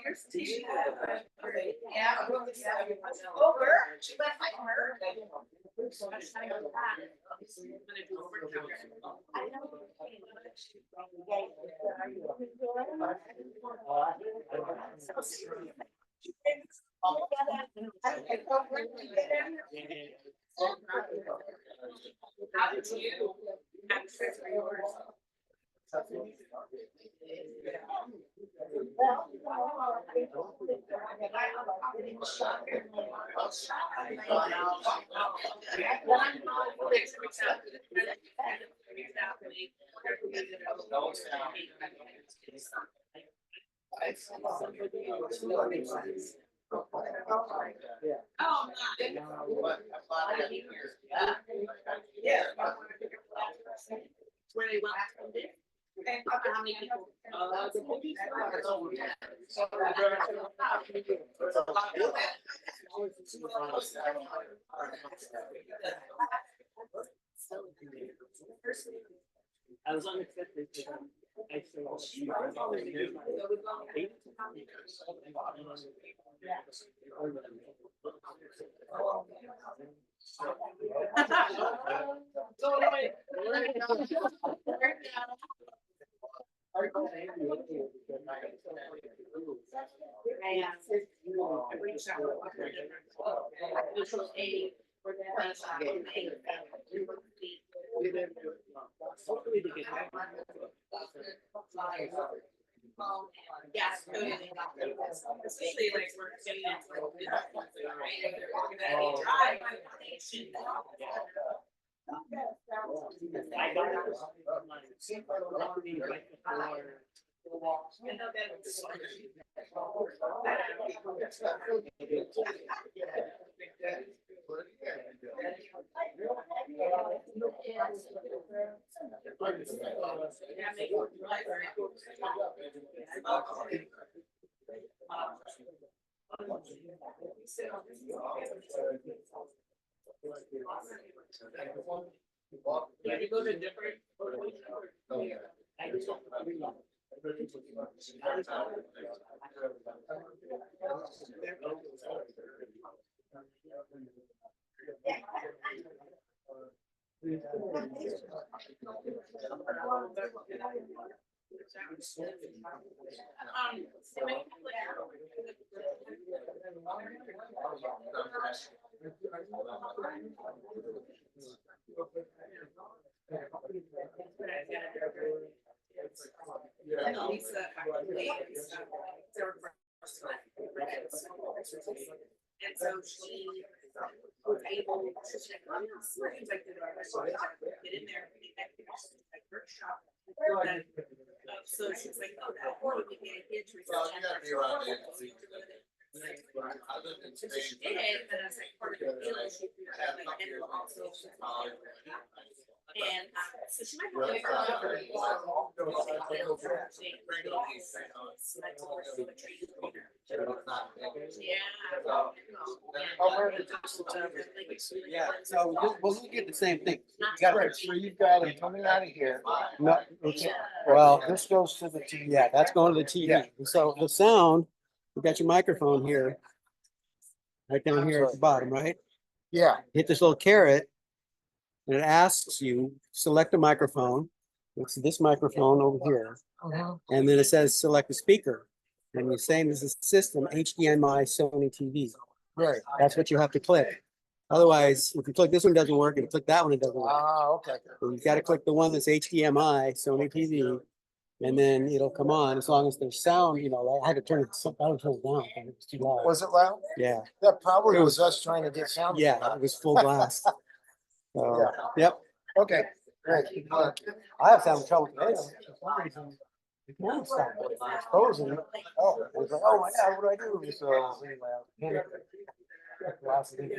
Here's tissue. Yeah. Over. She went like her. How did you access yours? Oh, yeah. Where they went. Okay, how many people? I was unexpected. Yes. Especially like we're getting into Did you go to different? Lisa, and so she was able to check on us. Like, get in there, like workshop. So she's like, oh, that boy would get a kid to research. So she did, and I was like, part of the deal is she and also and so she might have Yeah, so we'll get the same thing. Right, so you've got it coming out of here. No, well, this goes to the TV. Yeah, that's going to the TV. Yeah. So the sound, you got your microphone here. Right down here at the bottom, right? Yeah. Hit this little caret. And it asks you, select a microphone. It's this microphone over here. And then it says select a speaker. And you're saying this is system HDMI Sony TV. Right. That's what you have to click. Otherwise, if you click this one, it doesn't work. If you click that one, it doesn't work. Ah, okay. So you got to click the one that's HDMI Sony TV, and then it'll come on as long as there's sound. You know, I had to turn it down because it was too loud. Was it loud? Yeah, That probably was us trying to get sound. yeah, it was full blast. So, yep. Okay, great. I have having trouble today. For some reason, the camera stopped frozen. Oh, I was like, oh my God, what do I do? So anyway, last week.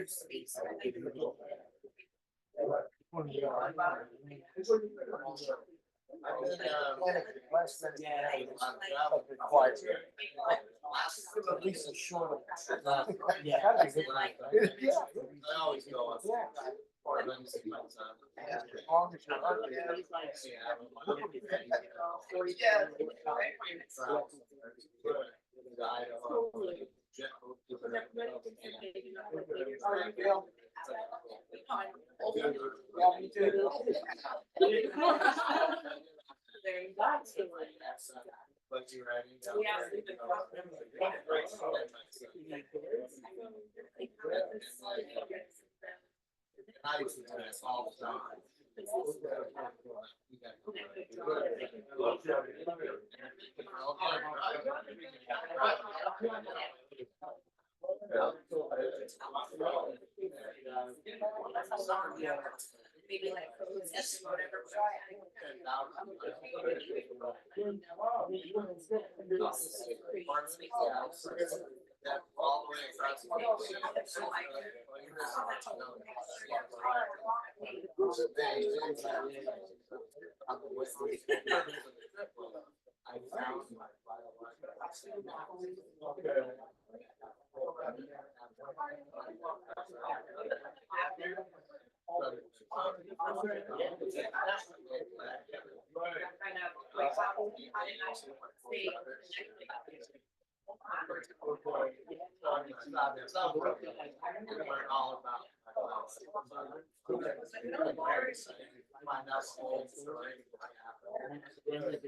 Last minute. Of the quiet. At least a short. Yeah. Yeah. I always go up. Yeah. Or let me see my son. As long as you're ugly. But you're right. I used to do this all the time. Maybe like. Whatever. That all the way across I found my all about. Find out the whole story.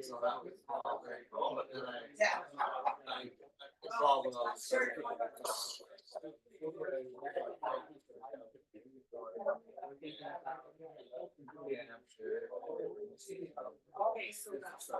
So that was all very cool. But then I involved Okay, so there's no.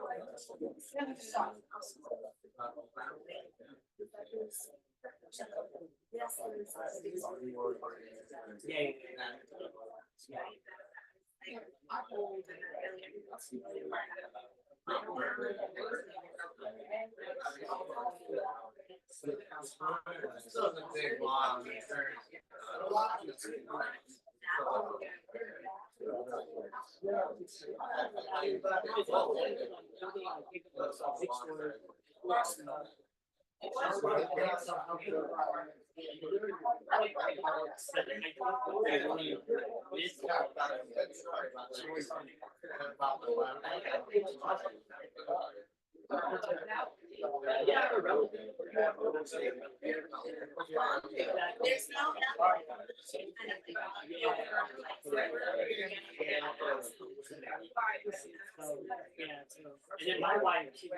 And then my wife, she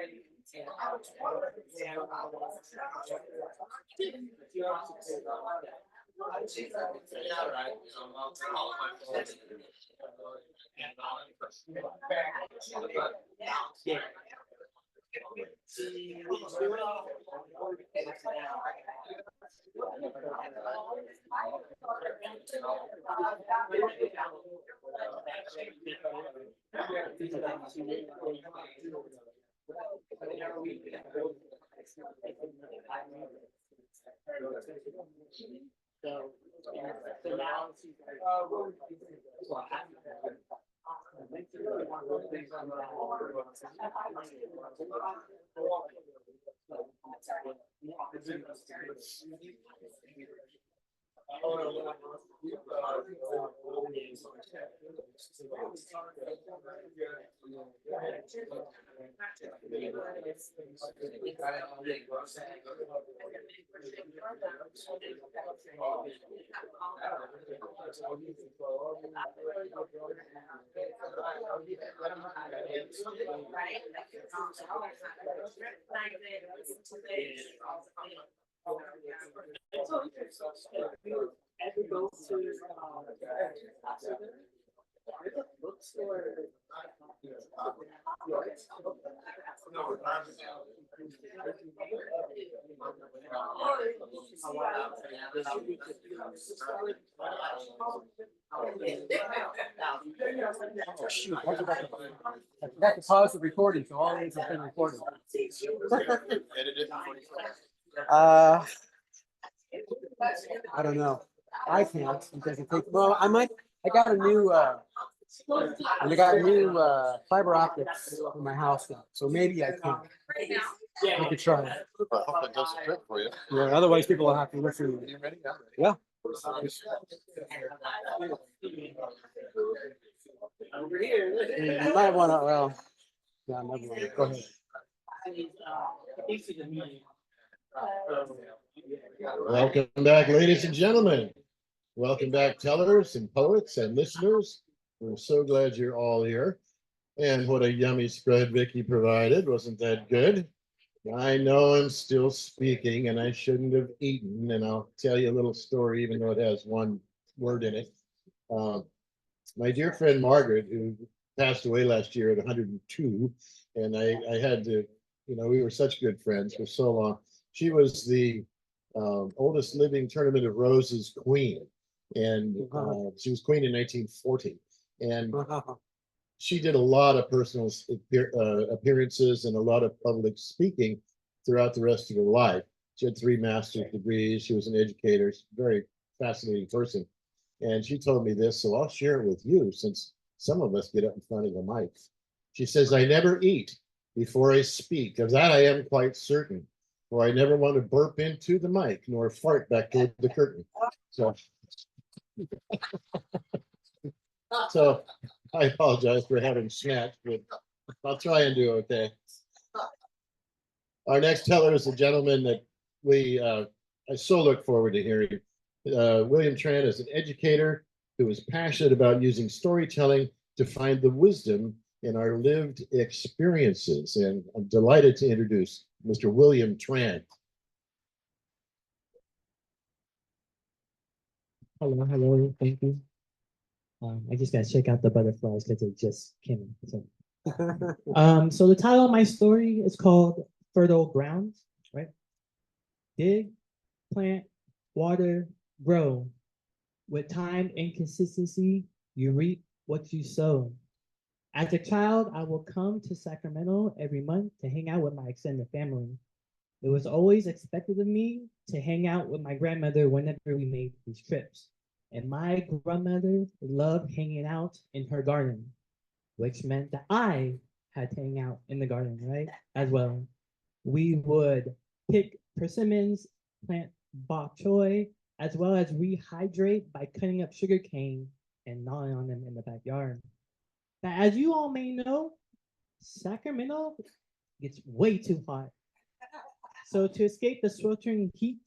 yeah. So now she's like, well, Ever go to there's a bookstore. Shoot, I forgot to pause the recording, so all these have been recorded. I don't know. I can't because it takes, well, I got a new And I got new fiber optics in my house now, so maybe I can. I could try it. I hope that does a trick for you. Yeah, otherwise people will have to listen. You ready? I'm ready. Yeah. Over here. You might want to, well, yeah, never mind. Go ahead. Welcome back, ladies and gentlemen. Welcome back, tellers and poets and listeners. We're so glad you're all here. And what a yummy spread Vicky provided. Wasn't that good? I know I'm still speaking and I shouldn't have eaten. And I'll tell you a little story, even though it has one word in it. My dear friend Margaret, who passed away last year at 102, and I had to, we were such good friends for so long. She was the oldest living Tournament of Roses queen, and she was queen in 1940. And she did a lot of personal appearances and a lot of public speaking throughout the rest of her life. She had 3 master's degrees. She was an educator, very fascinating person. And she told me this, so I'll share it with you since some of us get up in front of the mic. She says, I never eat before I speak. Of that I am quite certain. For I never want to burp into the mic nor fart back toward the curtain. So I apologize for having snacks, but I'll try and do okay. Our next teller is a gentleman that I so look forward to hearing. William Tran is an educator who is passionate about using storytelling to find the wisdom in our lived experiences. And I'm delighted to introduce Mr. William Tran. Hello, thank you. I just gotta check out the butterflies because they just came in. So the title of my story is called Fertile Ground, right? Dig, plant, water, grow. With time and consistency, you reap what you sow. As a child, I will come to Sacramento every month to hang out with my extended family. It was always expected of me to hang out with my grandmother whenever we made these trips. And my grandmother loved hanging out in her garden, which meant that I had to hang out in the garden, right? As well. We would pick persimmons, plant bok choy, as well as rehydrate by cutting up sugar cane and gnawing on them in the backyard. Now, as you all may know, Sacramento gets way too hot. So to escape the sweltering heat,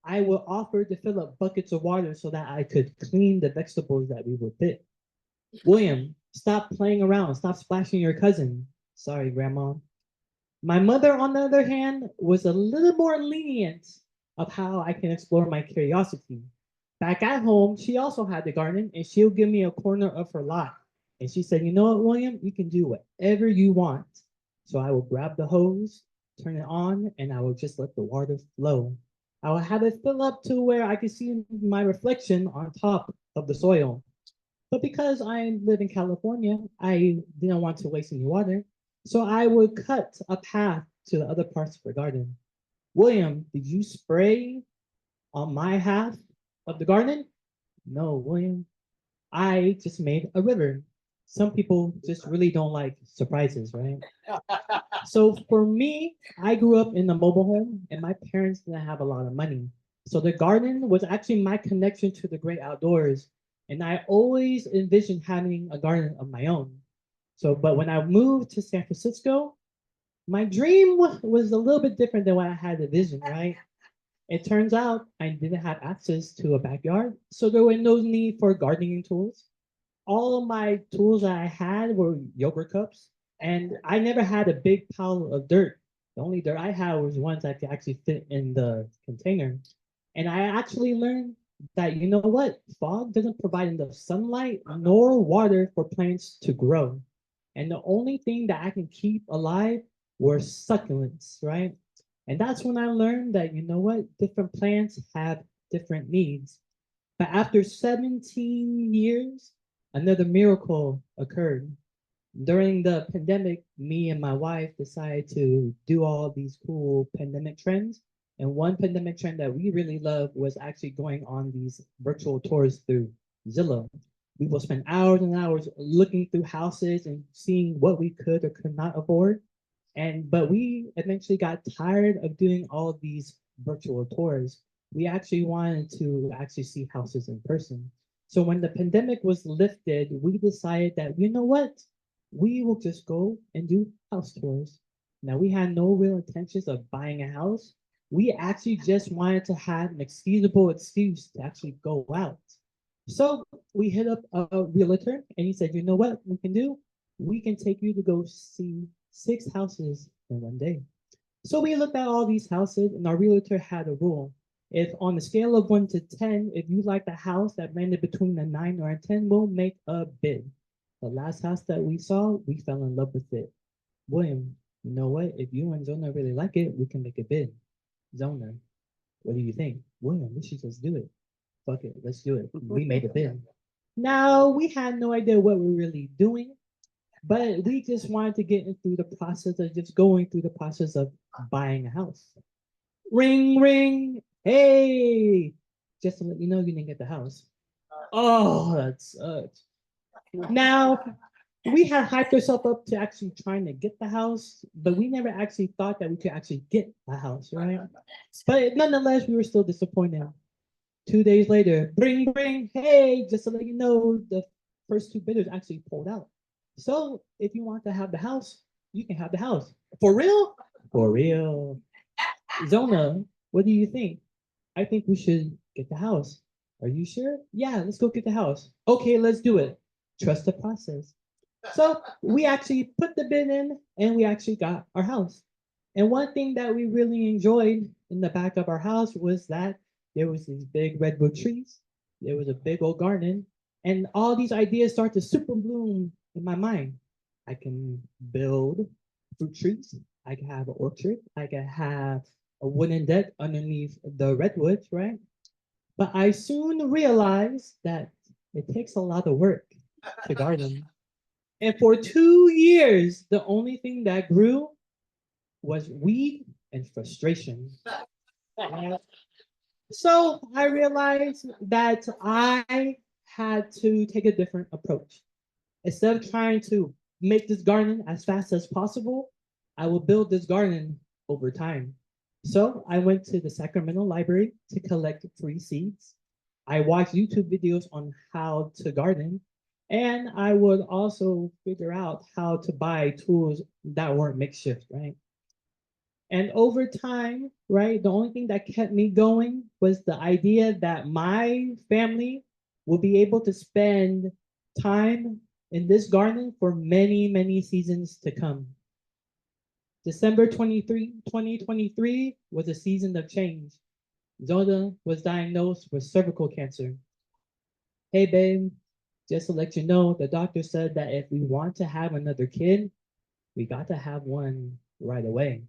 I will offer to fill up buckets of water so that I could clean the vegetables that we would pick. William, stop playing around. Stop splashing your cousin. Sorry, Grandma. My mother, on the other hand, was a little more lenient of how I can explore my curiosity. Back at home, she also had the garden and she'll give me a corner of her lot. And she said, you know what, William, you can do whatever you want. So I will grab the hose, turn it on, and I will just let the water flow. I will have it fill up to where I can see my reflection on top of the soil. But because I live in California, I didn't want to waste any water. So I would cut a path to the other parts of the garden. William, did you spray on my half of the garden? No, William. I just made a river. Some people just really don't like surprises, right? So for me, I grew up in a mobile home and my parents didn't have a lot of money. So the garden was actually my connection to the great outdoors. And I always envisioned having a garden of my own. So, but when I moved to San Francisco, my dream was a little bit different than what I had envisioned, right? It turns out I didn't have access to a backyard, so there was no need for gardening tools. All of my tools that I had were yogurt cups, and I never had a big pile of dirt. The only dirt I had was ones that could actually fit in the container. And I actually learned that, you know what? Fog doesn't provide enough sunlight nor water for plants to grow. And the only thing that I can keep alive were succulents, right? And that's when I learned that, you know what? Different plants have different needs. But after 17 years, another miracle occurred. During the pandemic, me and my wife decided to do all these cool pandemic trends. And one pandemic trend that we really loved was actually going on these virtual tours through Zillow. We will spend hours and hours looking through houses and seeing what we could or could not afford. But we eventually got tired of doing all these virtual tours. We actually wanted to actually see houses in person. So when the pandemic was lifted, we decided that, you know what? We will just go and do house tours. Now, we had no real intentions of buying a house. We actually just wanted to have an excusable excuse to actually go out. So we hit up a realtor and he said, you know what we can do? We can take you to go see 6 houses in one day. So we looked at all these houses and our realtor had a rule. If on a scale of 1 to 10, if you like the house that landed between a 9 or a 10, we'll make a bid. The last house that we saw, we fell in love with it. William, you know what? If you and Zona really like it, we can make a bid. Zona, what do you think? William, we should just do it. Fuck it, let's do it. We made a bid. Now, we had no idea what we were really doing, but we just wanted to get through the process of just going through the process of buying a house. Ring, ring. Hey, just to let you know, you didn't get the house. Oh, that sucks. Now, we had hyped ourselves up to actually trying to get the house, but we never actually thought that we could actually get a house, right? But nonetheless, we were still disappointed. 2 days later, bring, bring, hey, just to let you know, the first 2 bidders actually pulled out. So if you want to have the house, you can have the house. For real? For real. Zona, what do you think? I think we should get the house. Are you sure? Yeah, let's go get the house. Okay, let's do it. Trust the process. So we actually put the bid in and we actually got our house. And one thing that we really enjoyed in the back of our house was that there was these big redwood trees. There was a big old garden. And all these ideas start to super bloom in my mind. I can build fruit trees. I can have an orchard. I can have a wooden deck underneath the redwoods, right? But I soon realized that it takes a lot of work to garden. And for 2 years, the only thing that grew was weed and frustration. So I realized that I had to take a different approach. Instead of trying to make this garden as fast as possible, I will build this garden over time. So I went to the Sacramento library to collect free seeds. I watched YouTube videos on how to garden, and I would also figure out how to buy tools that weren't makeshift, right? And over time, right, the only thing that kept me going was the idea that my family will be able to spend time in this garden for many, many seasons to come. December 2023 was a season of change. Zona was diagnosed with cervical cancer. Hey, babe, just to let you know, the doctor said that if we want to have another kid, we got to have one right away.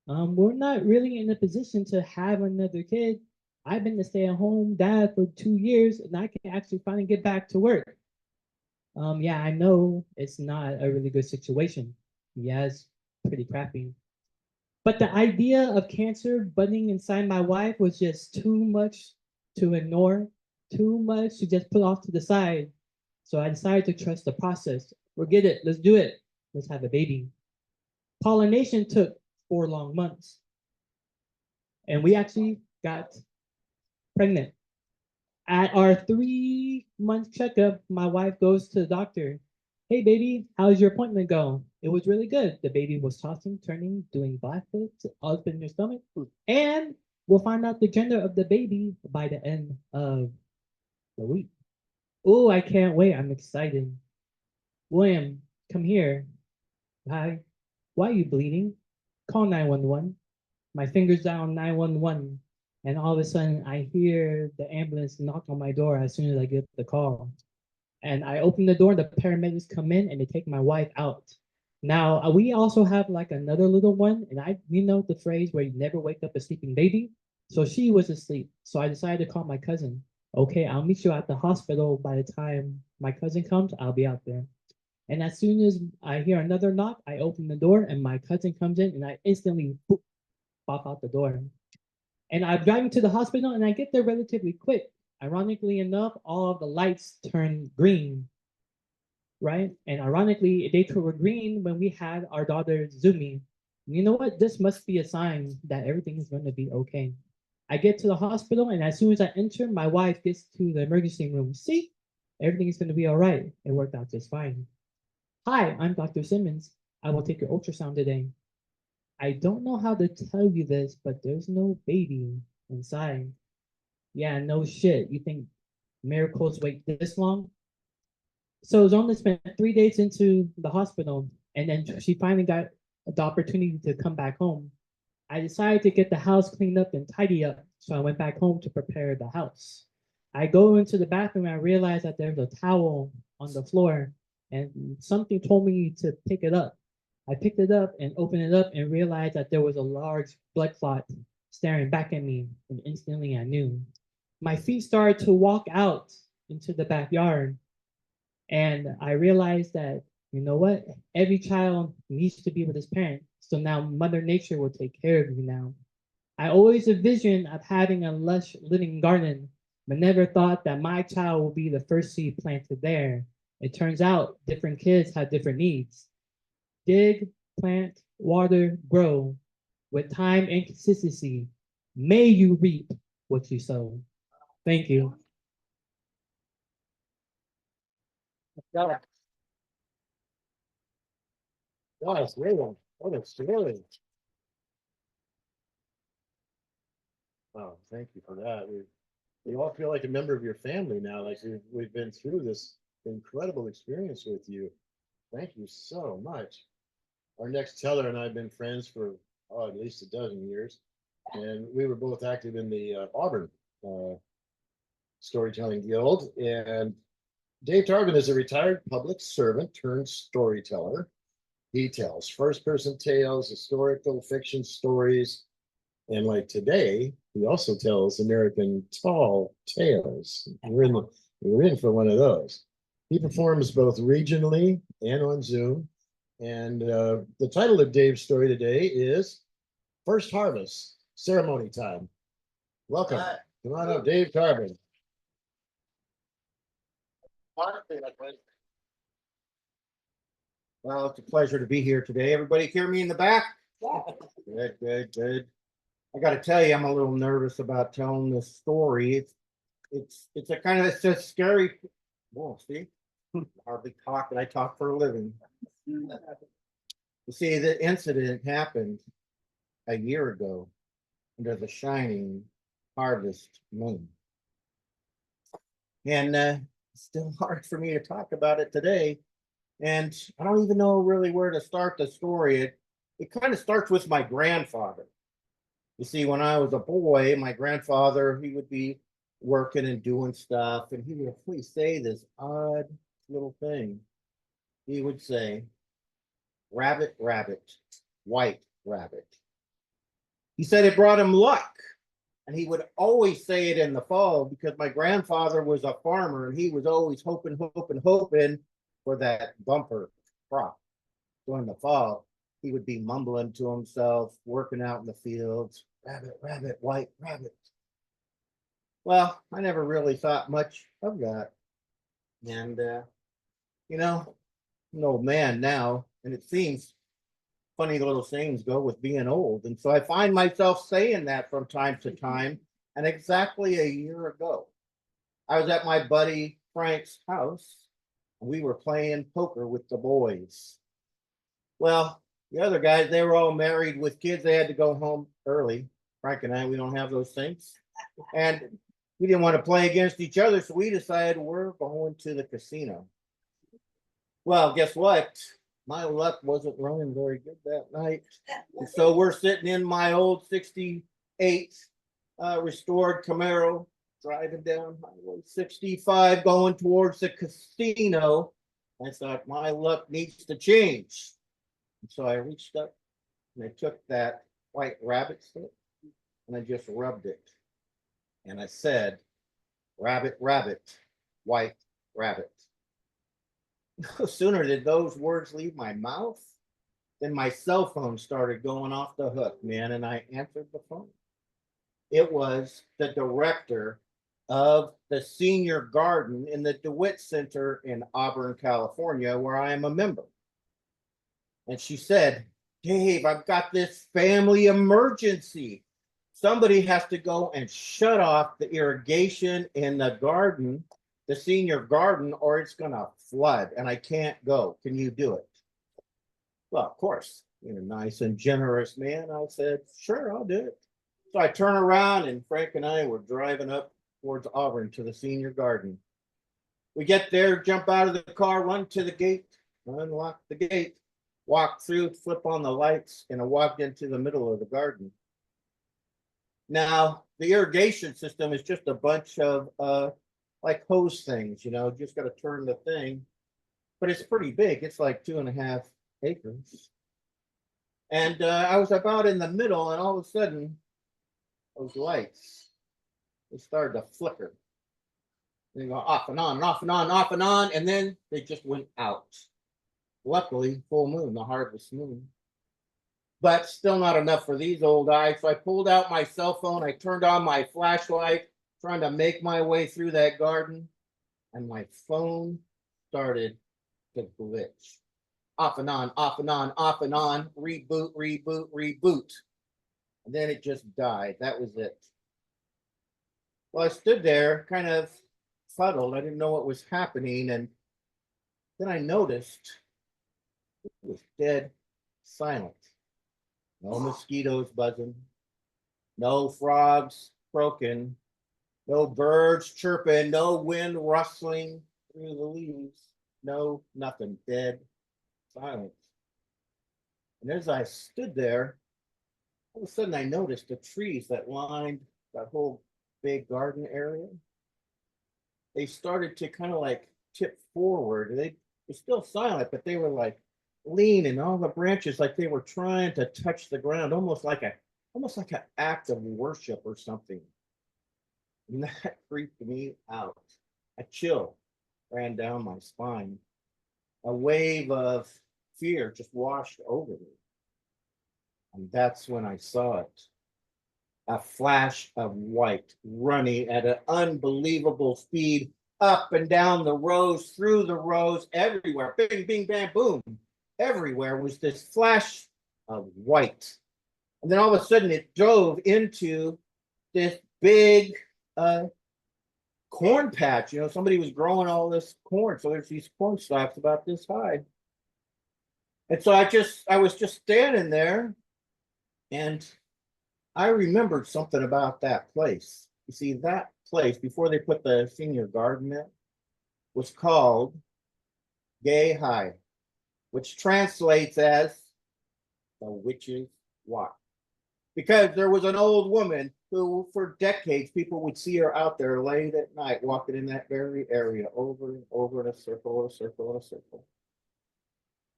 We're not really in a position to have another kid. I've been a stay-at-home dad for 2 years, and I can actually finally get back to work. Yeah, I know it's not a really good situation. Yeah, it's pretty crappy. But the idea of cancer budding inside my wife was just too much to ignore, too much to just put off to the side. So I decided to trust the process. Forget it, let's do it. Let's have a baby. Pollination took 4 long months. And we actually got pregnant. At our 3-month checkup, my wife goes to the doctor. Hey, baby, how's your appointment go? It was really good. The baby was tossing, turning, doing backflips, up in your stomach. And we'll find out the gender of the baby by the end of the week. Oh, I can't wait. I'm excited. William, come here. Hi. Why are you bleeding? Call 911. My fingers down 911. And all of a sudden, I hear the ambulance knock on my door as soon as I get the call. And I open the door, and the paramedics come in and they take my wife out. Now, we also have like another little one, and you know the phrase where you never wake up a sleeping baby. So she was asleep. So I decided to call my cousin. Okay, I'll meet you at the hospital. By the time my cousin comes, I'll be out there. And as soon as I hear another knock, I open the door and my cousin comes in and I instantly pop out the door. And I'm driving to the hospital and I get there relatively quick. Ironically enough, all of the lights turned green, right? And ironically, they were green when we had our daughter Zumi. You know what? This must be a sign that everything is going to be okay. I get to the hospital, and as soon as I enter, my wife gets to the emergency room. See, everything is going to be all right. It worked out just fine. Hi, I'm Dr. Simmons. I will take your ultrasound today. I don't know how to tell you this, but there's no baby inside. Yeah, no shit. You think miracles wait this long? So Zonda spent 3 days into the hospital, and then she finally got the opportunity to come back home. I decided to get the house cleaned up and tidy up, so I went back home to prepare the house. I go into the bathroom and I realize that there's a towel on the floor, and something told me to pick it up. I picked it up and opened it up and realized that there was a large blood clot staring back at me, and instantly I knew. My feet started to walk out into the backyard, and I realized that, you know what? Every child needs to be with his parent. So now Mother Nature will take care of you now. I always envisioned of having a lush living garden, but never thought that my child will be the first seed planted there. It turns out different kids have different needs. Dig, plant, water, grow. With time and consistency, may you reap what you sow. Thank you. Nice, really. What a story. Oh, thank you for that. We all feel like a member of your family now, like we've been through this incredible experience with you. Thank you so much. Our next teller and I have been friends for at least a dozen years, and we were both active in the Auburn uh, Storytelling Guild. And Dave Tarvin is a retired public servant turned storyteller. He tells first-person tales, historical fiction stories, and like today, he also tells American tall tales. We're in for one of those. He performs both regionally and on Zoom. And the title of Dave's story today is First Harvest Ceremony Time. Welcome. Hi. Come on up, Dave Tarvin. Well, it's a pleasure to be here today. Everybody hear me in the back? Good, good, good. I got to tell you, I'm a little nervous about telling this story. It's a kind of it's a scary. Whoa, see, hardly talk, but I talk for a living. You see, the incident happened a year ago under the shining harvest moon, and it's still hard for me to talk about it today. And I don't even know really where to start the story. It kind of starts with my grandfather. You see, when I was a boy, my grandfather, he would be working and doing stuff, and he would always say this odd little thing. He would say, rabbit, rabbit, white rabbit. He said it brought him luck. And he would always say it in the fall because my grandfather was a farmer and he was always hoping for that bumper crop. During the fall, he would be mumbling to himself, working out in the fields, rabbit, rabbit, white rabbit. Well, I never really thought much of that. And, you know, I'm an old man now, and it seems funny little things go with being old. And so I find myself saying that from time to time. And exactly a year ago, I was at my buddy Frank's house, and we were playing poker with the boys. Well, the other guys, they were all married with kids. They had to go home early. Frank and I, we don't have those things. And we didn't want to play against each other, so we decided we're going to the casino. Well, guess what? My luck wasn't running very good that night. And so we're sitting in my old 68 restored Camaro, driving down Highway 65, going towards the casino. I thought my luck needs to change. And so I reached up and I took that white rabbit stick and I just rubbed it. And I said, rabbit, rabbit, white rabbit. No sooner did those words leave my mouth than my cell phone started going off the hook, man, and I answered the phone. It was the director of the senior garden in the DeWitt Center in Auburn, California, where I am a member. And she said, Dave, I've got this family emergency. Somebody has to go and shut off the irrigation in the garden, the senior garden, or it's going to flood and I can't go. Can you do it? Well, of course, you're a nice and generous man. I said, sure, I'll do it. So I turn around and Frank and I were driving up towards Auburn to the senior garden. We get there, jump out of the car, run to the gate, unlock the gate, walk through, flip on the lights, and I walked into the middle of the garden. Now, the irrigation system is just a bunch of like hose things, you know, just got to turn the thing, but it's pretty big. It's like 2.5 acres. And I was about in the middle, and all of a sudden, those lights, they started to flicker. They go off and on, and off and on, off and on, and then they just went out. Luckily, full moon, the harvest moon. But still not enough for these old eyes. So I pulled out my cell phone. I turned on my flashlight, trying to make my way through that garden. And my phone started to glitch. Off and on, off and on, off and on. Reboot, reboot, reboot. And then it just died. That was it. Well, I stood there kind of fuddled. I didn't know what was happening. And then I noticed it was dead silent. No mosquitoes buzzing, no frogs croaking, no birds chirping, no wind rustling through the leaves, no nothing, dead silence. And as I stood there, all of a sudden I noticed the trees that lined that whole big garden area. They started to kind of like tip forward. They were still silent, but they were like lean and all the branches like they were trying to touch the ground, almost like an act of worship or something. And that freaked me out. A chill ran down my spine. A wave of fear just washed over me. And that's when I saw it. A flash of white running at an unbelievable speed up and down the rows, through the rows, everywhere. Bing, bing, bam, boom. Everywhere was this flash of white. And then all of a sudden it dove into this big corn patch. You know, somebody was growing all this corn. So there's these corn stalks about this high. And so I was just standing there, and I remembered something about that place. You see, that place, before they put the senior garden in, was called Gay High, which translates as the witch's walk. Because there was an old woman who, for decades, people would see her out there late at night, walking in that very area, over and over in a circle, a circle, a circle.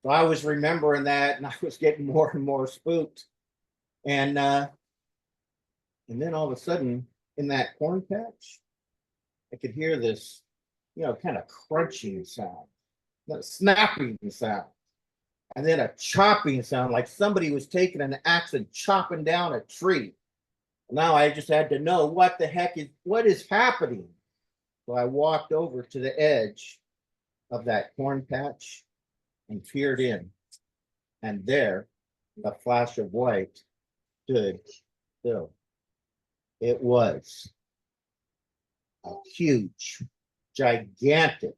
So I was remembering that, and I was getting more and more spooked. And then all of a sudden, in that corn patch, I could hear this, you know, kind of crunching sound, snapping sound. And then a chopping sound, like somebody was taking an axe and chopping down a tree. Now I just had to know what is happening. So I walked over to the edge of that corn patch and peered in. And there, a flash of white stood still. It was a huge, gigantic,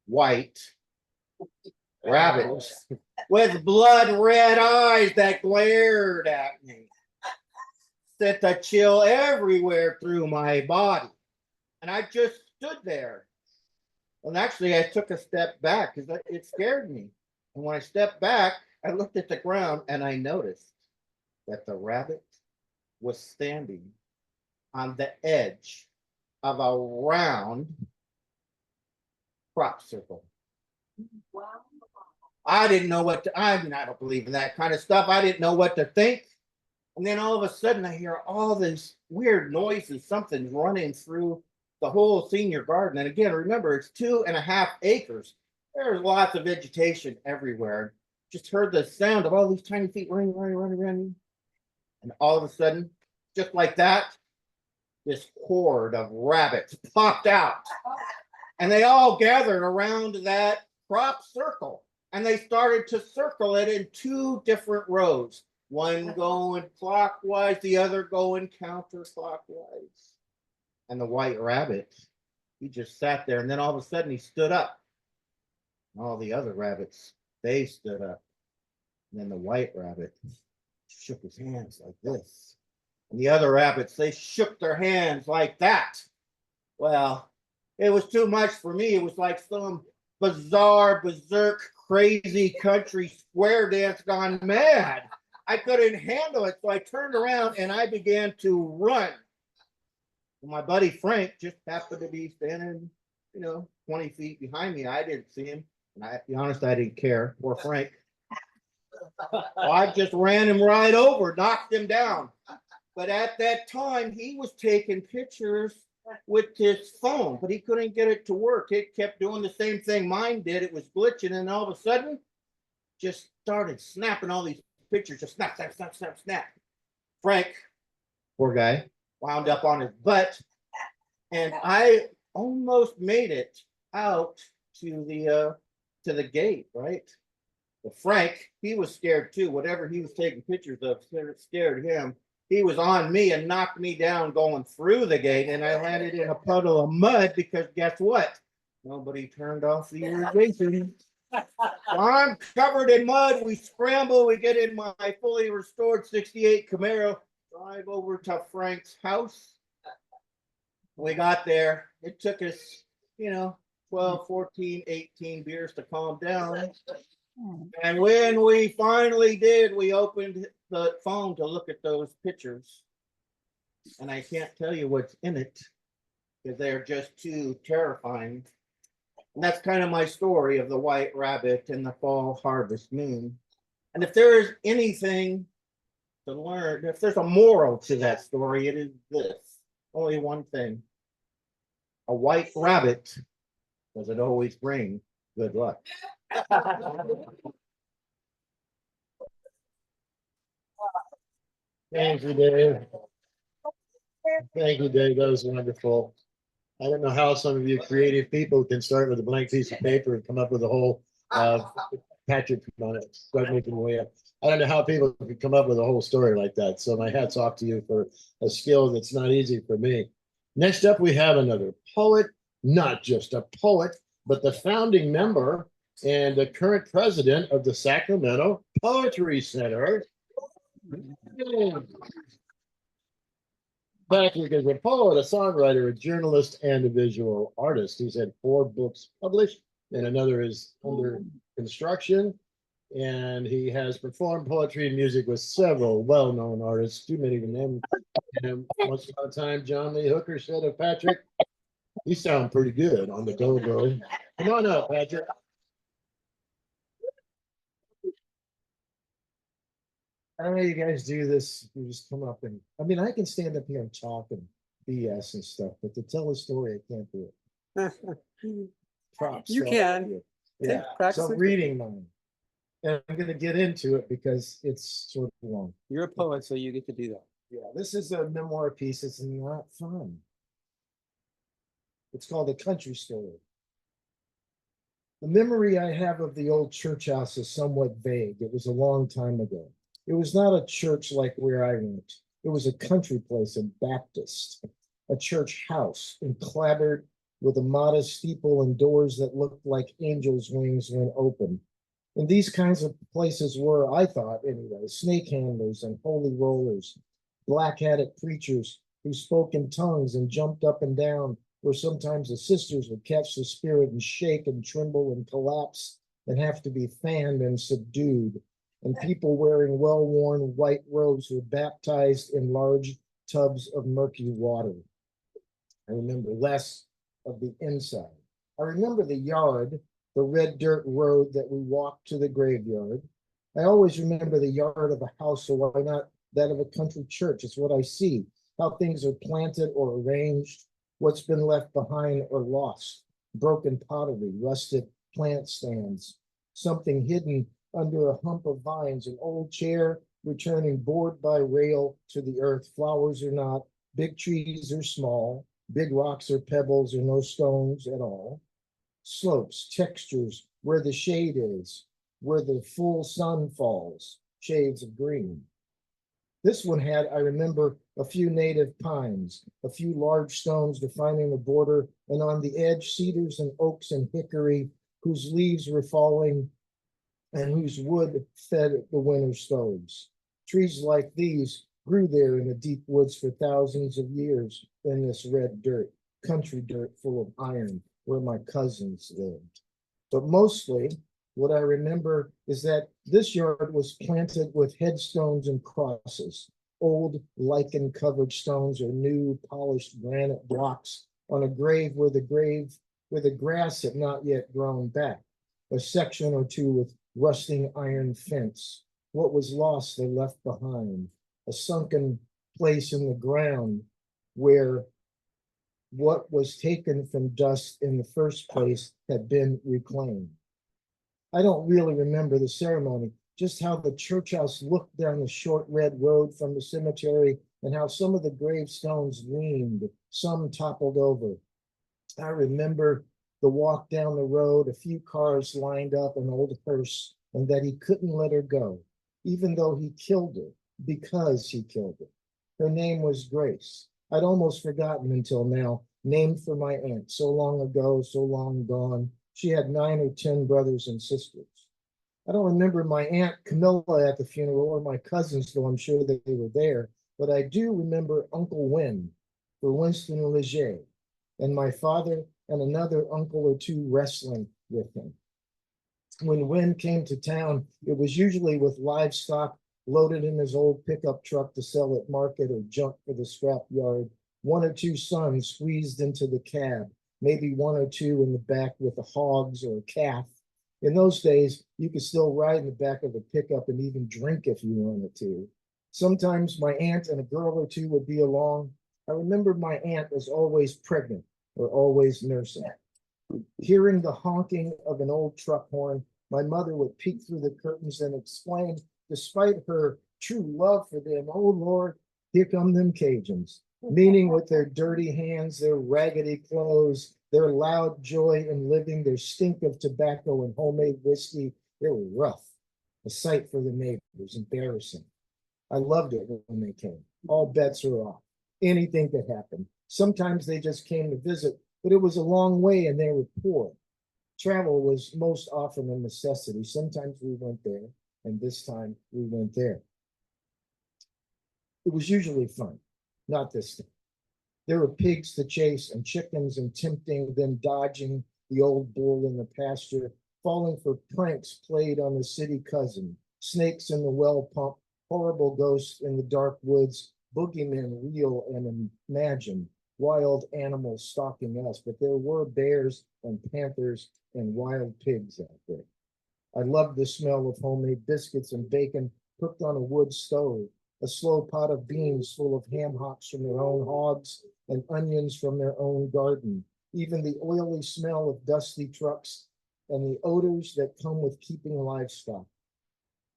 white rabbit with blood red eyes that glared at me. Sent a chill everywhere through my body. And I just stood there. And actually, I took a step back because it scared me. And when I stepped back, I looked at the ground and I noticed that the rabbit was standing on the edge of a round crop circle. Wow. I didn't know what to, I don't believe in that kind of stuff. I didn't know what to think. And then all of a sudden I hear all this weird noises, something's running through the whole senior garden. And again, remember, it's 2.5 acres. There's lots of vegetation everywhere. Just heard the sound of all these tiny feet running. And all of a sudden, just like that, this horde of rabbits popped out. And they all gathered around that crop circle. And they started to circle it in two different rows. One going clockwise, the other going counterclockwise. And the white rabbit, he just sat there. And then all of a sudden he stood up. And all the other rabbits, they stood up. And then the white rabbit shook his hands like this. And the other rabbits, they shook their hands like that. Well, it was too much for me. It was like some bizarre, berserk, crazy country square dance gone mad. I couldn't handle it. So I turned around and I began to run. My buddy Frank just happened to be standing, 20 feet behind me. I didn't see him. And I, to be honest, I didn't care. Poor Frank. I just ran him right over, knocked him down. But at that time, he was taking pictures with his phone, but he couldn't get it to work. It kept doing the same thing mine did. It was glitching, and all of a sudden, just started snapping all these pictures. Just snap, snap, snap, snap, snap. Frank, poor guy, wound up on his butt, and I almost made it out to the gate, right? But Frank, he was scared too. Whatever he was taking pictures of scared him. He was on me and knocked me down going through the gate, and I landed in a puddle of mud because guess what? Nobody turned off the irrigation. So I'm covered in mud. We scramble. We get in my fully restored 68 Camaro, drive over to Frank's house. We got there. It took us, 12, 14, 18 beers to calm down. And when we finally did, we opened the phone to look at those pictures. And I can't tell you what's in it because they're just too terrifying. And that's kind of my story of the white rabbit and the fall harvest moon. And if there is anything to learn, if there's a moral to that story, it is this. Only one thing. A white rabbit doesn't always bring good luck. Thank you, Dave. Thank you, Dave. That was wonderful. I don't know how some of you creative people can start with a blank piece of paper and come up with a whole Patrick on it. Start making way up. I don't know how people can come up with a whole story like that. So my hat's off to you for a skill that's not easy for me. Next up, we have another poet, not just a poet, but the founding member and the current president of the Sacramento Poetry Center. Patrick is a poet, a songwriter, a journalist, and a visual artist. He's had 4 books published, and another is under construction. And he has performed poetry and music with several well-known artists, too many to name. And once upon a time, John Lee Hooker said of Patrick, "You sound pretty good on the go-go." Come on up, Patrick. I know you guys do this. You just come up and, I can stand up here and talk and BS and stuff, but to tell a story, I can't do it. Props. You can. Yeah. Practice So it. reading mine. And I'm going to get into it because it's sort of long. You're a poet, so you get to do that. Yeah, this is a memoir piece. It's not fun. It's called A Country Story. The memory I have of the old church house is somewhat vague. It was a long time ago. It was not a church like where I went. It was a country place, a Baptist, a church house, enclabbered with a modest steeple and doors that looked like angels' wings when open. And these kinds of places were, I thought anyway, snake handlers and holy rollers, black-hatted preachers who spoke in tongues and jumped up and down, where sometimes the sisters would catch the spirit and shake and tremble and collapse and have to be fanned and subdued. And people wearing well-worn white robes were baptized in large tubs of murky water. I remember less of the inside. I remember the yard, the red dirt road that we walked to the graveyard. I always remember the yard of a house, so why not that of a country church? It's what I see, how things are planted or arranged, what's been left behind or lost, broken pottery, rusted plant stands, something hidden under a hump of vines, an old chair returning board by rail to the earth, flowers or not, Big trees or small, big rocks or pebbles or no stones at all. Slopes, textures, where the shade is, where the full sun falls, shades of green. This one had, I remember, a few native pines, a few large stones defining the border, and on the edge, cedars and oaks and hickory, whose leaves were falling and whose wood fed the winter stoves. Trees like these grew there in the deep woods for thousands of years in this red dirt, country dirt full of iron, where my cousins lived. But mostly, what I remember is that this yard was planted with headstones and crosses, old lichen-covered stones or new polished granite blocks on a grave where the grass had not yet grown back, a section or two with rusting iron fence. What was lost they left behind, a sunken place in the ground where what was taken from dust in the first place had been reclaimed. I don't really remember the ceremony, just how the church house looked down the short red road from the cemetery and how some of the gravestones leaned, some toppled over. I remember the walk down the road, a few cars lined up, an old hearse, and that he couldn't let her go, even though he killed her, because he killed her. Her name was Grace. I'd almost forgotten until now, named for my aunt, so long ago, so long gone. She had 9 or 10 brothers and sisters. I don't remember my aunt Camilla at the funeral or my cousins, though I'm sure that they were there, but I do remember Uncle Win for Winston Leger, and my father and another uncle or two wrestling with him. When Win came to town, it was usually with livestock loaded in his old pickup truck to sell at market or junk for the scrap yard. 1 or 2 sons squeezed into the cab, maybe 1 or 2 in the back with the hogs or a calf. In those days, you could still ride in the back of a pickup and even drink if you wanted to. Sometimes my aunt and a girl or 2 would be along. I remember my aunt was always pregnant or always nursing. Hearing the honking of an old truck horn, my mother would peek through the curtains and exclaim, despite her true love for them, "Oh Lord, here come them Cajuns," meaning with their dirty hands, their raggedy clothes, their loud joy in living, their stink of tobacco and homemade whiskey. They were rough, a sight for the neighbors, embarrassing. I loved it when they came. All bets are off. Anything could happen. Sometimes they just came to visit, but it was a long way and they were poor. Travel was most often a necessity. Sometimes we went there, and this time we went there. It was usually fun, not this time. There were pigs to chase and chickens and tempting, then dodging the old bull in the pasture, falling for pranks played on the city cousin, snakes in the well pump, horrible ghosts in the dark woods, boogeymen real and imagined, wild animals stalking us, but there were bears and panthers and wild pigs out there. I loved the smell of homemade biscuits and bacon cooked on a wood stove, a slow pot of beans full of ham hocks from their own hogs and onions from their own garden, even the oily smell of dusty trucks and the odors that come with keeping livestock.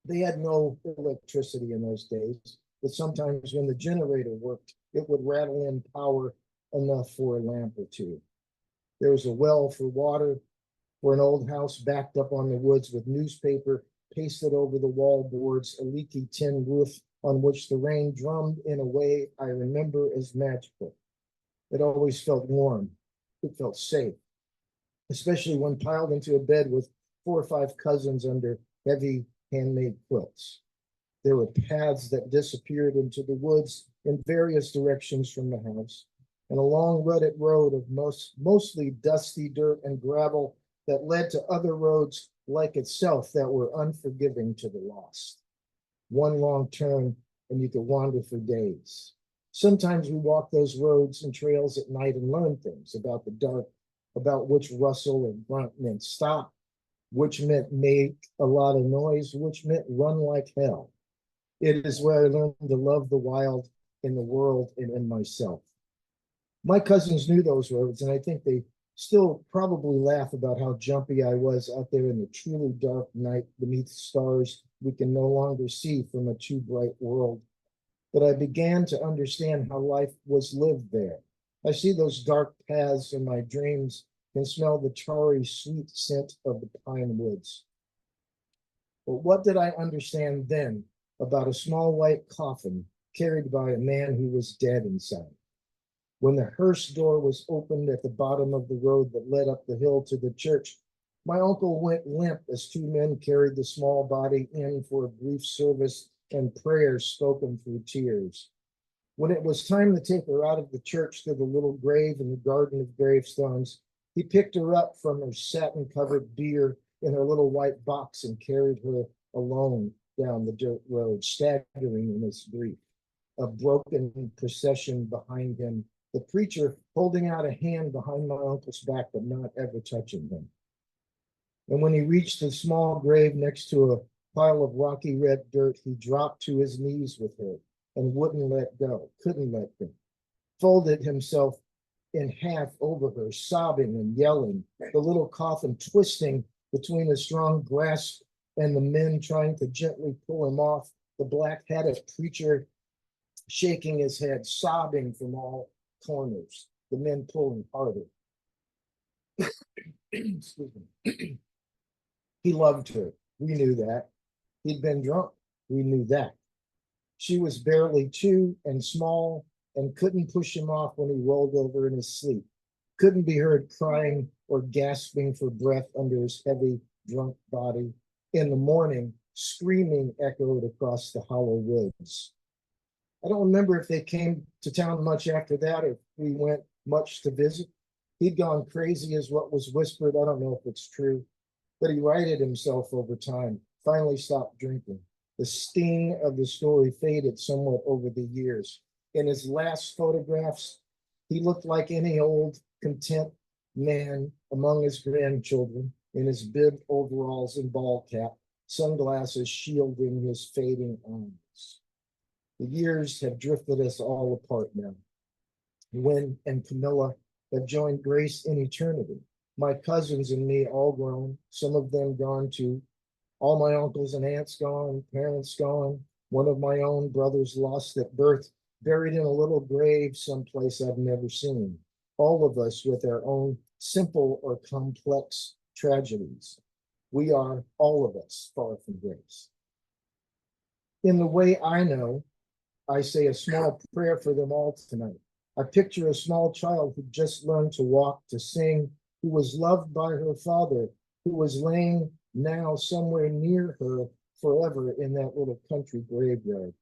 They had no electricity in those days, but sometimes when the generator worked, it would rattle in power enough for a lamp or 2. There was a well for water for an old house backed up on the woods with newspaper pasted over the wall boards, a leaky tin roof on which the rain drummed in a way I remember as magical. It always felt warm. It felt safe, especially when piled into a bed with 4 or 5 cousins under heavy handmade quilts. There were paths that disappeared into the woods in various directions from the house, and a long rutted road of mostly dusty dirt and gravel that led to other roads like itself that were unforgiving to the lost. One long turn and you could wander for days. Sometimes we walked those roads and trails at night and learned things about the dark, about which rustle or grunt meant stop, which meant make a lot of noise, which meant run like hell. It is where I learned to love the wild in the world and in myself. My cousins knew those roads, and I think they still probably laugh about how jumpy I was out there in the truly dark night beneath stars we can no longer see from a too bright world. that I began to understand how life was lived there. I see those dark paths in my dreams and smell the tarry sweet scent of the pine woods. But what did I understand then about a small white coffin carried by a man who was dead inside? When the hearse door was opened at the bottom of the road that led up the hill to the church, my uncle went limp as two men carried the small body in for a brief service and prayers spoken through tears. When it was time to take her out of the church to the little grave in the garden of gravestones, he picked her up from her satin-covered bier in her little white box and carried her alone down the dirt road, staggering in his grief. A broken procession behind him, the preacher holding out a hand behind my uncle's back, but not ever touching him. And when he reached the small grave next to a pile of rocky red dirt, he dropped to his knees with her and wouldn't let go, couldn't let go, folded himself in half over her, sobbing and yelling, the little coffin twisting between a strong grasp and the men trying to gently pull him off, the black-hatted preacher shaking his head, sobbing from all corners, the men pulling harder. Excuse me. He loved her. We knew that. He'd been drunk. We knew that. She was barely 2 and small and couldn't push him off when he rolled over in his sleep. Couldn't be heard crying or gasping for breath under his heavy, drunk body. In the morning, screaming echoed across the hollow woods. I don't remember if they came to town much after that or if we went much to visit. He'd gone crazy as what was whispered. I don't know if it's true, but he righted himself over time, finally stopped drinking. The sting of the story faded somewhat over the years. In his last photographs, he looked like any old, content man among his grandchildren in his bib overalls and ball cap, sunglasses shielding his fading eyes. The years have drifted us all apart now. Gwen and Camilla have joined Grace in eternity. My cousins and me all grown, some of them gone too. All my uncles and aunts gone, parents gone. One of my own brothers lost at birth, buried in a little grave someplace I've never seen. All of us with our own simple or complex tragedies. We are, all of us, far from grace. In the way I know, I say a small prayer for them all tonight. I picture a small child who just learned to walk, to sing, who was loved by her father, who was laying now somewhere near her forever in that little country graveyard.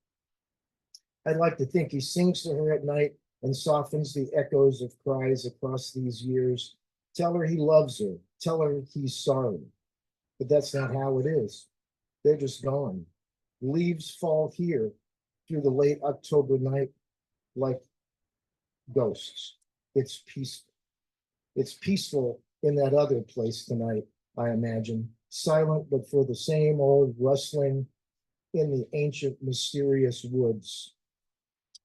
I'd like to think he sings to her at night and softens the echoes of cries across these years. Tell her he loves her. Tell her he's sorry. But that's not how it is. They're just gone. Leaves fall here through the late October night like ghosts. It's peaceful. It's peaceful in that other place tonight, I imagine. Silent, but for the same old rustling in the ancient, mysterious woods.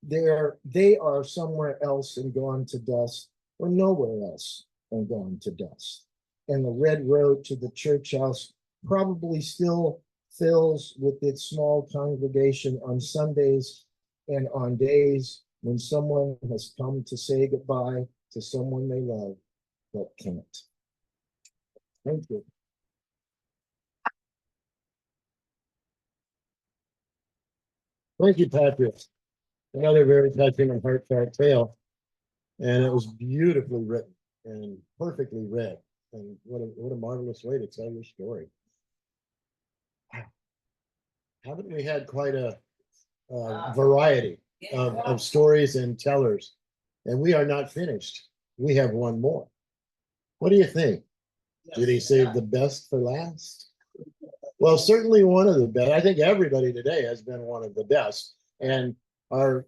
They are somewhere else and gone to dust, or nowhere else and gone to dust. And the red road to the church house probably still fills with its small congregation on Sundays and on days when someone has come to say goodbye to someone they love but can't. Thank you. Thank you, Patrick. Another very touching and heartfelt tale. And it was beautifully written and perfectly read. And what a marvelous way to tell your story. Haven't we had quite a variety of stories and tellers? And we are not finished. We have one more. What do you think? Did he save the best for last? Well, certainly one of the best. I think everybody today has been one of the best. And our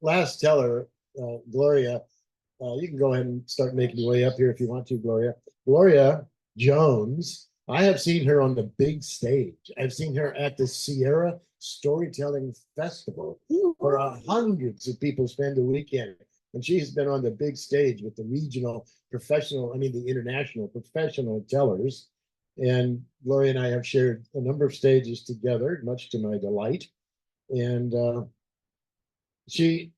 last teller, Gloria, you can go ahead and start making your way up here if you want to, Gloria. Gloria Jones, I have seen her on the big stage. I've seen her at the Sierra Storytelling Festival where hundreds of people spend a weekend. And she's been on the big stage with the regional the international professional tellers. And Gloria and I have shared a number of stages together, much to my delight. And She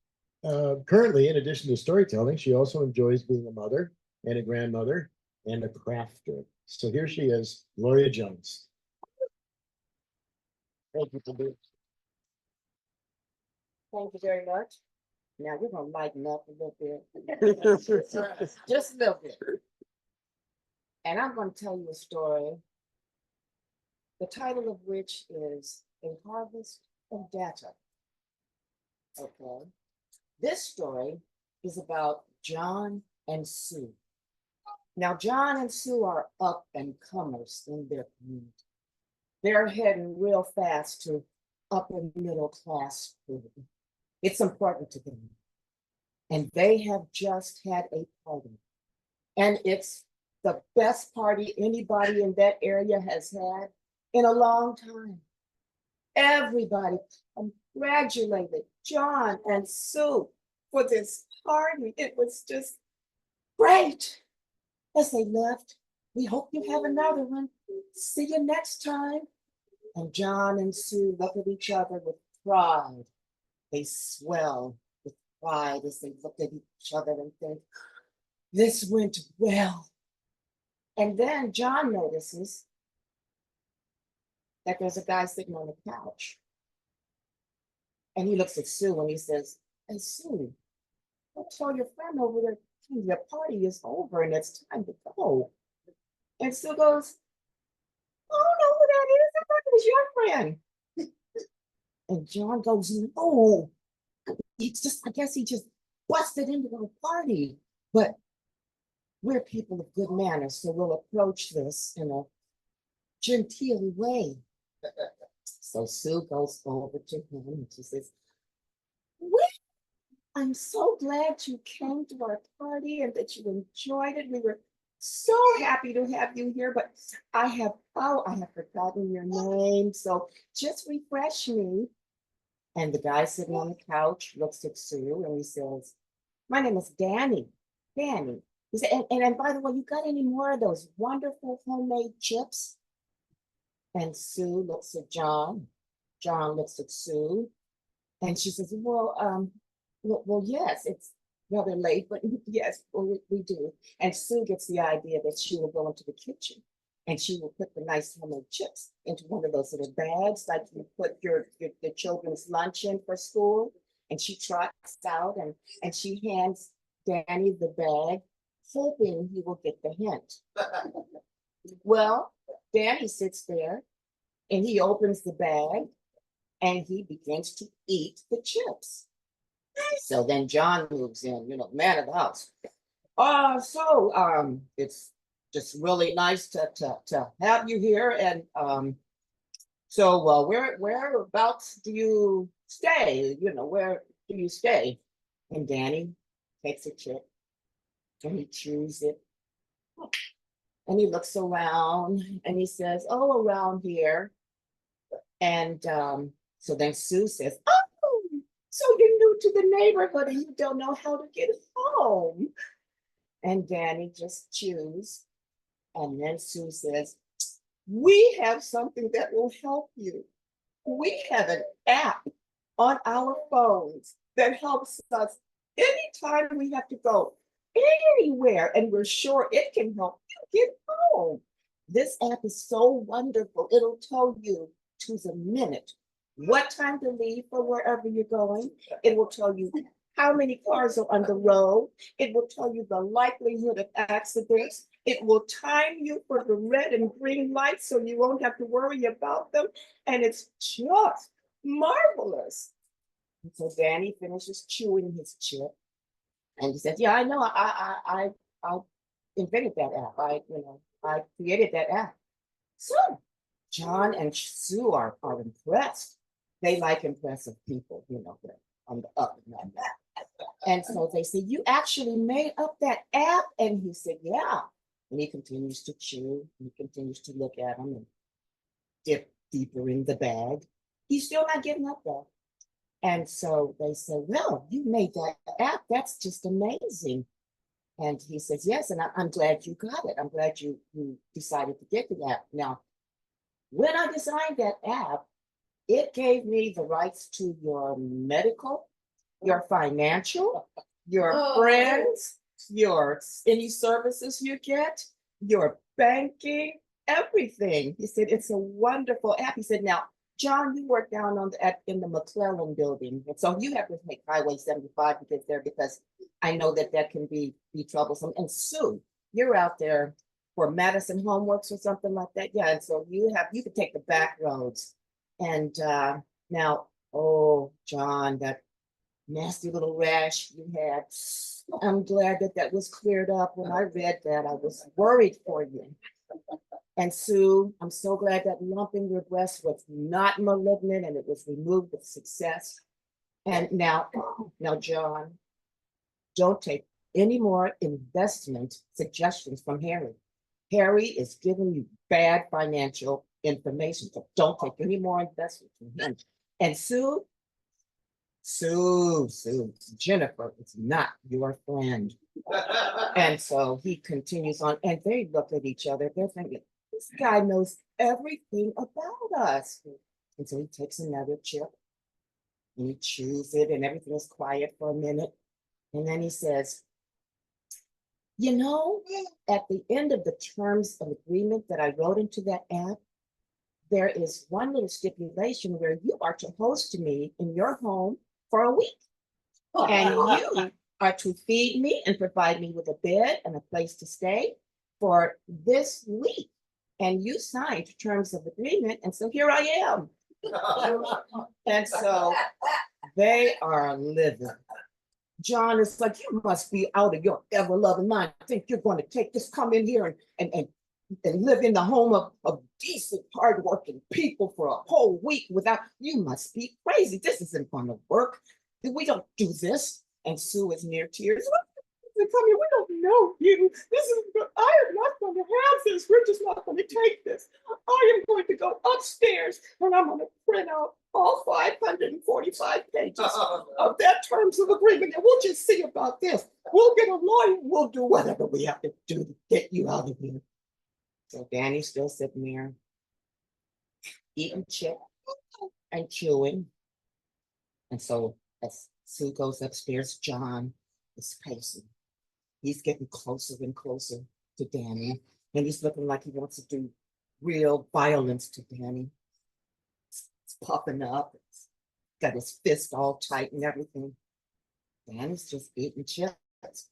currently, in addition to storytelling, she also enjoys being a mother and a grandmother and a crafter. So here she is, Gloria Jones. Thank you for being. Thank you very much. Now we're gonna lighten up a little bit. Just a little bit. And I'm gonna tell you a story, the title of which is A Harvest of Data. Okay. This story is about John and Sue. Now, John and Sue are up and comers in their community. They're heading real fast to upper middle class food. It's important to them. And they have just had a party. And it's the best party anybody in that area has had in a long time. Everybody congratulated John and Sue for this party. It was just great. As they left, we hope you have another one. See you next time. And John and Sue look at each other with pride. They swell with pride as they look at each other and think, this went well. And then John notices that there's a guy sitting on the couch. And he looks at Sue and he says, hey, Sue, go tell your friend over there, your party is over and it's time to go. And Sue goes, oh, no, who that is? I thought it was your friend. And John goes, no, it's just, I guess he just busted into the party. But we're people of good manners, so we'll approach this in a genteel way. So Sue goes over to him and she says, well, I'm so glad you came to our party and that you enjoyed it. We were so happy to have you here, but I have forgotten your name. So just refresh me. And the guy sitting on the couch looks at Sue and he says, my name is Danny. Danny. He said, and by the way, you got any more of those wonderful homemade chips? And Sue looks at John. John looks at Sue. And she says, well, yes, it's rather late, but yes, we do. And Sue gets the idea that she will go into the kitchen and she will put the nice homemade chips into one of those little bags, like you put the children's lunch in for school. And she trots out and she hands Danny the bag, hoping he will get the hint. Well, Danny sits there and he opens the bag and he begins to eat the chips. So then John moves in, man of the house. It's just really nice to have you here. And whereabouts do you stay? Where do you stay? And Danny takes a chip and he chews it. And he looks around and he says, oh, around here. And so then Sue says, oh, so you're new to the neighborhood and you don't know how to get home. And Danny just chews. And then Sue says, we have something that will help you. We have an app on our phones that helps us anytime we have to go anywhere, and we're sure it can help you get home. This app is so wonderful. It'll tell you to the minute what time to leave for wherever you're going. It will tell you how many cars are on the road. It will tell you the likelihood of accidents. It will time you for the red and green lights so you won't have to worry about them. And it's just marvelous. And so Danny finishes chewing his chip. And he says, yeah, I know, I invented that app. I created that app. So John and Sue are impressed. They like impressive people, they're on the up and that. And so they say, you actually made up that app? And he said, yeah. And he continues to chew. He continues to look at him and dip deeper in the bag. He's still not giving up though. And so they say, well, you made that app. That's just amazing. And he says, yes, and I'm glad you got it. I'm glad you decided to get the app. Now, when I designed that app, it gave me the rights to your medical, your financial, your friends, your any services you get, your banking, everything. He said, it's a wonderful app. He said, now, John, you work down on in the McClellan building. And so you have to take Highway 75 to get there because I know that can be troublesome. And Sue, you're out there for Madison Homeworks or something like that. Yeah, and so you could take the back roads. And now, oh, John, that nasty little rash you had. I'm glad that was cleared up. When I read that, I was worried for you. And Sue, I'm so glad that lump in your breast was not malignant and it was removed with success. And now, John, don't take any more investment suggestions from Harry. Harry is giving you bad financial information, so don't take any more investment from him. And Sue, Jennifer is not your friend. And so he continues on, and they look at each other. They're thinking, this guy knows everything about us. And so he takes another chip and he chews it, and everything is quiet for a minute. And then he says, you know, at the end of the terms of agreement that I wrote into that app, there is one little stipulation where you are to host me in your home for a week. And you are to feed me and provide me with a bed and a place to stay for this week. And you signed terms of agreement. And so here I am. And so they are living. John is like, you must be out of your ever-loving mind. I think you're going to come in here and live in the home of decent, hardworking people for a whole week without, you must be crazy. This isn't going to work. We don't do this. And Sue is near tears. Come here, we don't know you. I am not going to have this. We're just not going to take this. I am going to go upstairs and I'm going to print out all 545 pages of that terms of agreement. And we'll just see about this. We'll get a lawyer. We'll do whatever we have to do to get you out of here. So Danny's still sitting there, eating chip and chewing. And so as Sue goes upstairs, John is pacing. He's getting closer and closer to Danny. And he's looking like he wants to do real violence to Danny. It's puffing up. It's got his fist all tight and everything. Danny's just eating chips.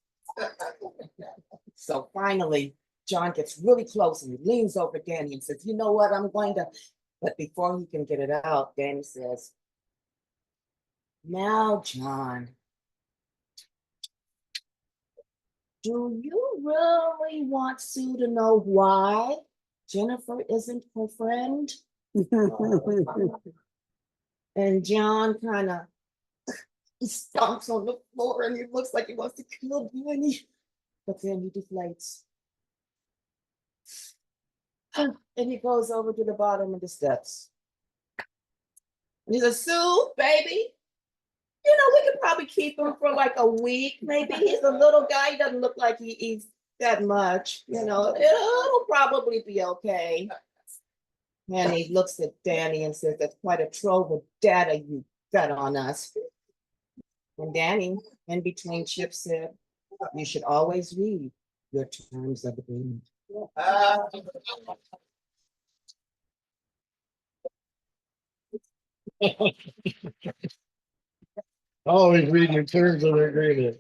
So finally, John gets really close and he leans over Danny and says, you know what, I'm going to, but before he can get it out, Danny says, now, John, do you really want Sue to know why Jennifer isn't her friend? And John kind of, he stomps on the floor and he looks like he wants to kill Danny, but then he deflates. And he goes over to the bottom of the steps. And he says, Sue, baby, you know, we could probably keep him for like a week. Maybe he's a little guy. He doesn't look like he eats that much. You know, it'll probably be okay. And he looks at Danny and says, that's quite a trove of data you got on us. And Danny, in between chips, said, you should always read your terms of agreement. Always read your terms of agreement.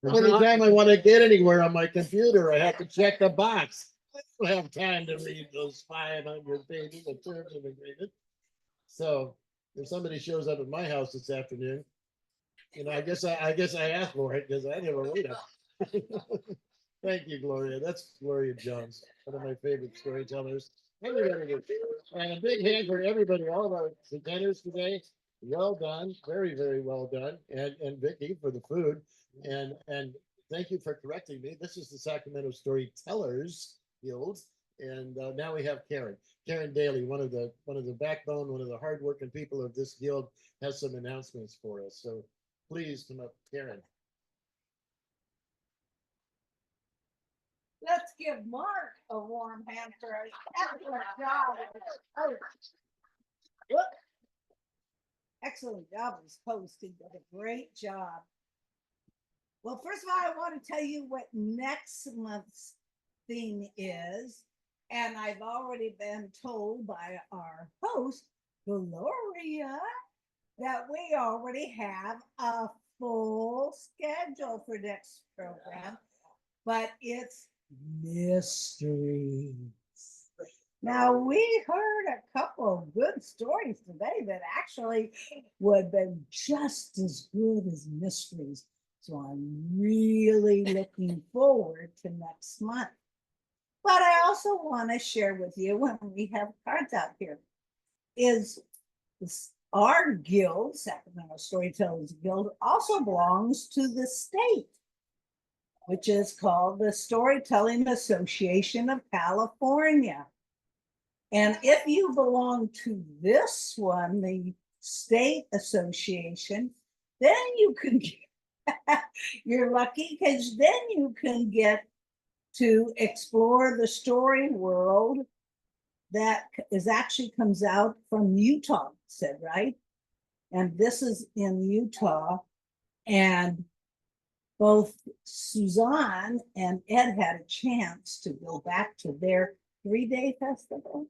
Anytime I want to get anywhere on my computer, I have to check the box. I don't have time to read those 500 pages of terms of agreement. So if somebody shows up at my house this afternoon, you know, I guess I asked for it because I never read it. Thank you, Gloria. That's Gloria Jones, one of my favorite storytellers. Everybody, and a big hand for everybody, all of our presenters today. Well done, very, very well done. And Vicki for the food. And thank you for correcting me. This is the Sacramento Storytellers Guild. And now we have Karen Daly, one of the backbone, one of the hardworking people of this guild, has some announcements for us. So please come up, Karen. Let's give Mark a warm hand for an excellent job. excellent job as host. You did a great job. Well, first of all, I want to tell you what next month's theme is. And I've already been told by our host, Gloria, that we already have a full schedule for next program, but it's mysteries. Now, we heard a couple of good stories today that actually would have been just as good as mysteries. So I'm really looking forward to next month. But I also want to share with you, when we have cards out here, is our guild, Sacramento Storytellers Guild, also belongs to the state, which is called the Storytelling Association of California. And if you belong to this one, the state association, then you can you're lucky, because then you can get to explore the story world that is actually comes out from Utah, said, right? And this is in Utah. And both Suzanne and Ed had a chance to go back to their 3-day festival,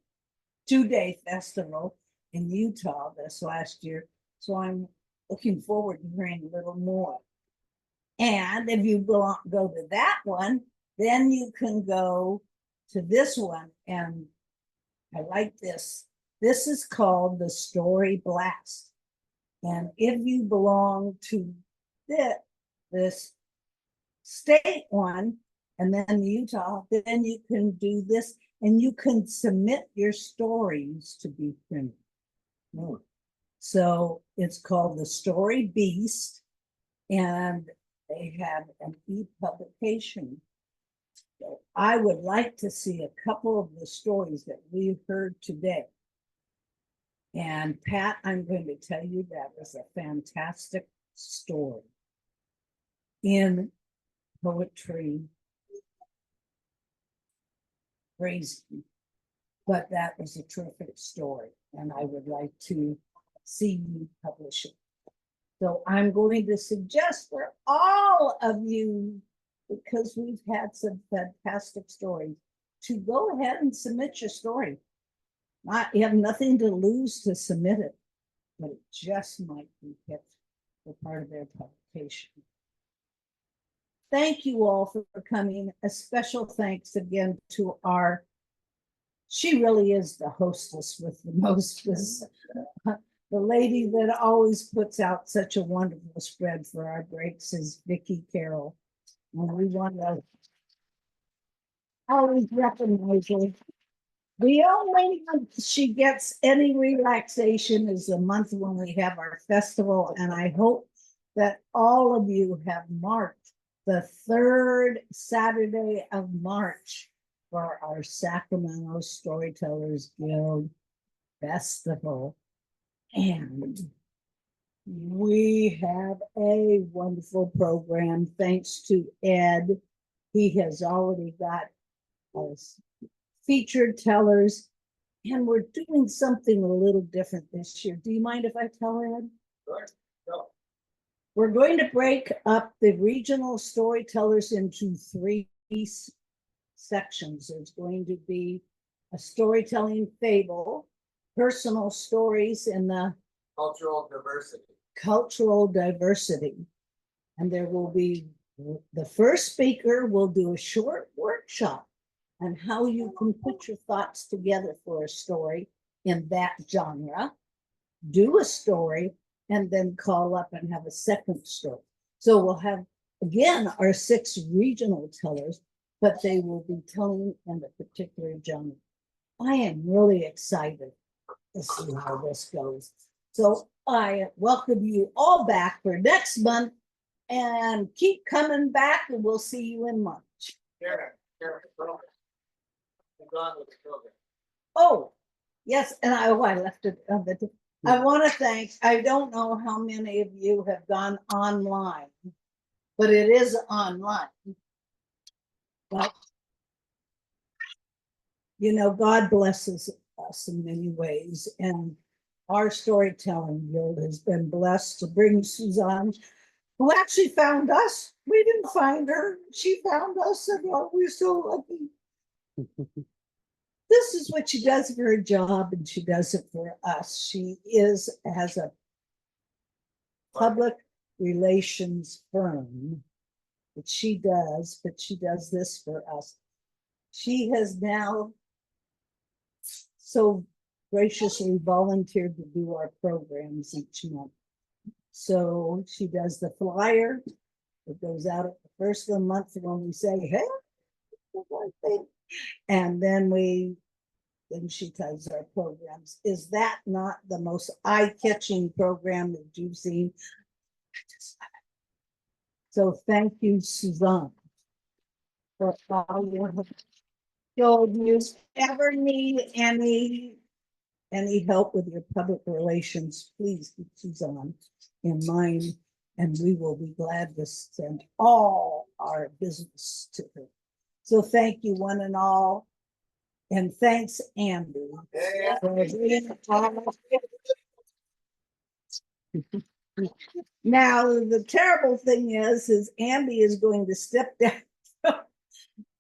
2-day festival in Utah this last year. So I'm looking forward to hearing a little more. And if you go to that one, then you can go to this one. And I like this. This is called the Story Blast. And if you belong to this state one, and then Utah, then you can do this, and you can submit your stories to be printed. So it's called the Story Beast, and they have an e-publication. So I would like to see a couple of the stories that we've heard today. And Pat, I'm going to tell you that was a fantastic story in poetry. Crazy, but that was a terrific story, and I would like to see you publish it. So I'm going to suggest for all of you, because we've had some fantastic stories, to go ahead and submit your story. You have nothing to lose to submit it, but it just might be picked for part of their publication. Thank you all for coming. A special thanks again to she really is the hostess with the mostest, the lady that always puts out such a wonderful spread for our breaks is Vicki Carroll. And we want to always recognize her. The only month she gets any relaxation is the month when we have our festival, and I hope that all of you have marked the 3rd Saturday of March for our Sacramento Storytellers Guild Festival. And we have a wonderful program thanks to Ed. He has already got us featured tellers, and we're doing something a little different this year. Do you mind if I tell Ed? Sure. Go. We're going to break up the regional storytellers into 3 sections. There's going to be a storytelling fable, personal stories, and the Cultural diversity. And there will be, the first speaker will do a short workshop on how you can put your thoughts together for a story in that genre, do a story, and then call up and have a second story. So we'll have, again, our 6 regional tellers, but they will be telling in a particular genre. I am really excited to see how this goes. So I welcome you all back for next month, and keep coming back, and we'll see you in March. Oh, yes, and I left it on the. I want to thank, I don't know how many of you have gone online, but it is online. But, you know, God blesses us in many ways. And our storytelling guild has been blessed to bring Suzanne, who actually found us. We didn't find her. She found us, and we're so lucky. This is what she does for her job, and she does it for us. She has a public relations firm that she does, but she does this for us. She has now so graciously volunteered to do our programs each month. So she does the flyer. It goes out at the first of the month when we say, hey, and then she tells our programs. Is that not the most eye-catching program that you've seen? So thank you, Suzanne, for all your help. So if you ever need any help with your public relations, please keep Suzanne in mind, and we will be glad to send all our business to her. So thank you, one and all. And thanks, Andy. for being Now, the terrible thing is Andy is going to step down from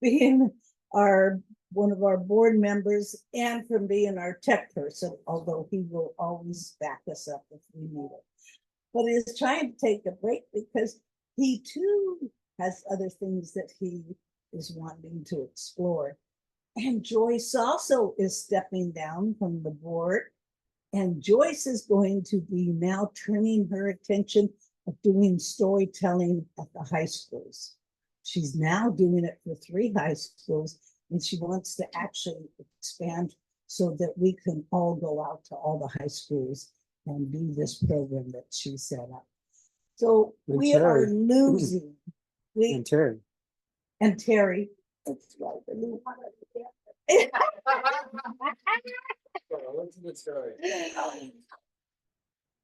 being one of our board members and from being our tech person, although he will always back us up if we need it. But he's trying to take a break because he too has other things that he is wanting to explore. And Joyce also is stepping down from the board. And Joyce is going to be now turning her attention of doing storytelling at the high schools. She's now doing it for 3 high schools, and she wants to actually expand so that we can all go out to all the high schools and do this program that she set up. So we are losing. And Terry. And Terry. That's right. The new one.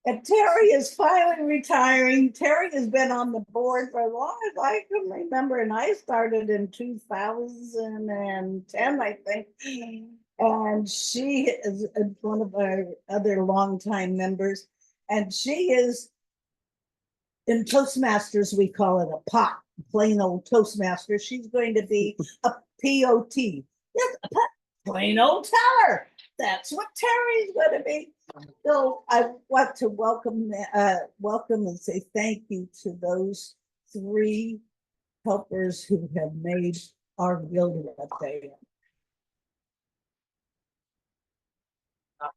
And Terry is finally retiring. Terry has been on the board for as long as I can remember, and I started in 2010, I think. And she is one of our other longtime members, and she is in Toastmasters, we call it a POT, plain old Toastmaster. She's going to be a POT. Yes, a plain old teller. That's what Terry's going to be. So I want to welcome and say thank you to those 3 helpers who have made our guild what they are.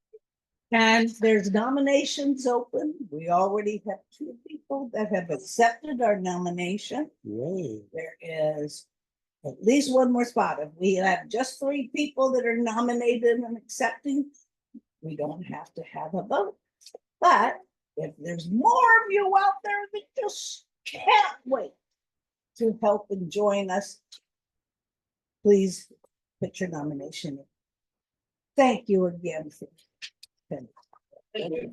And there's nominations open. We already have 2 people that have accepted our nomination. Yay. There is at least 1 more spot. If we have just 3 people that are nominated and accepting, we don't have to have a vote. But if there's more of you out there that just can't wait to help and join us, please put your nomination in. Thank you again for Thank you.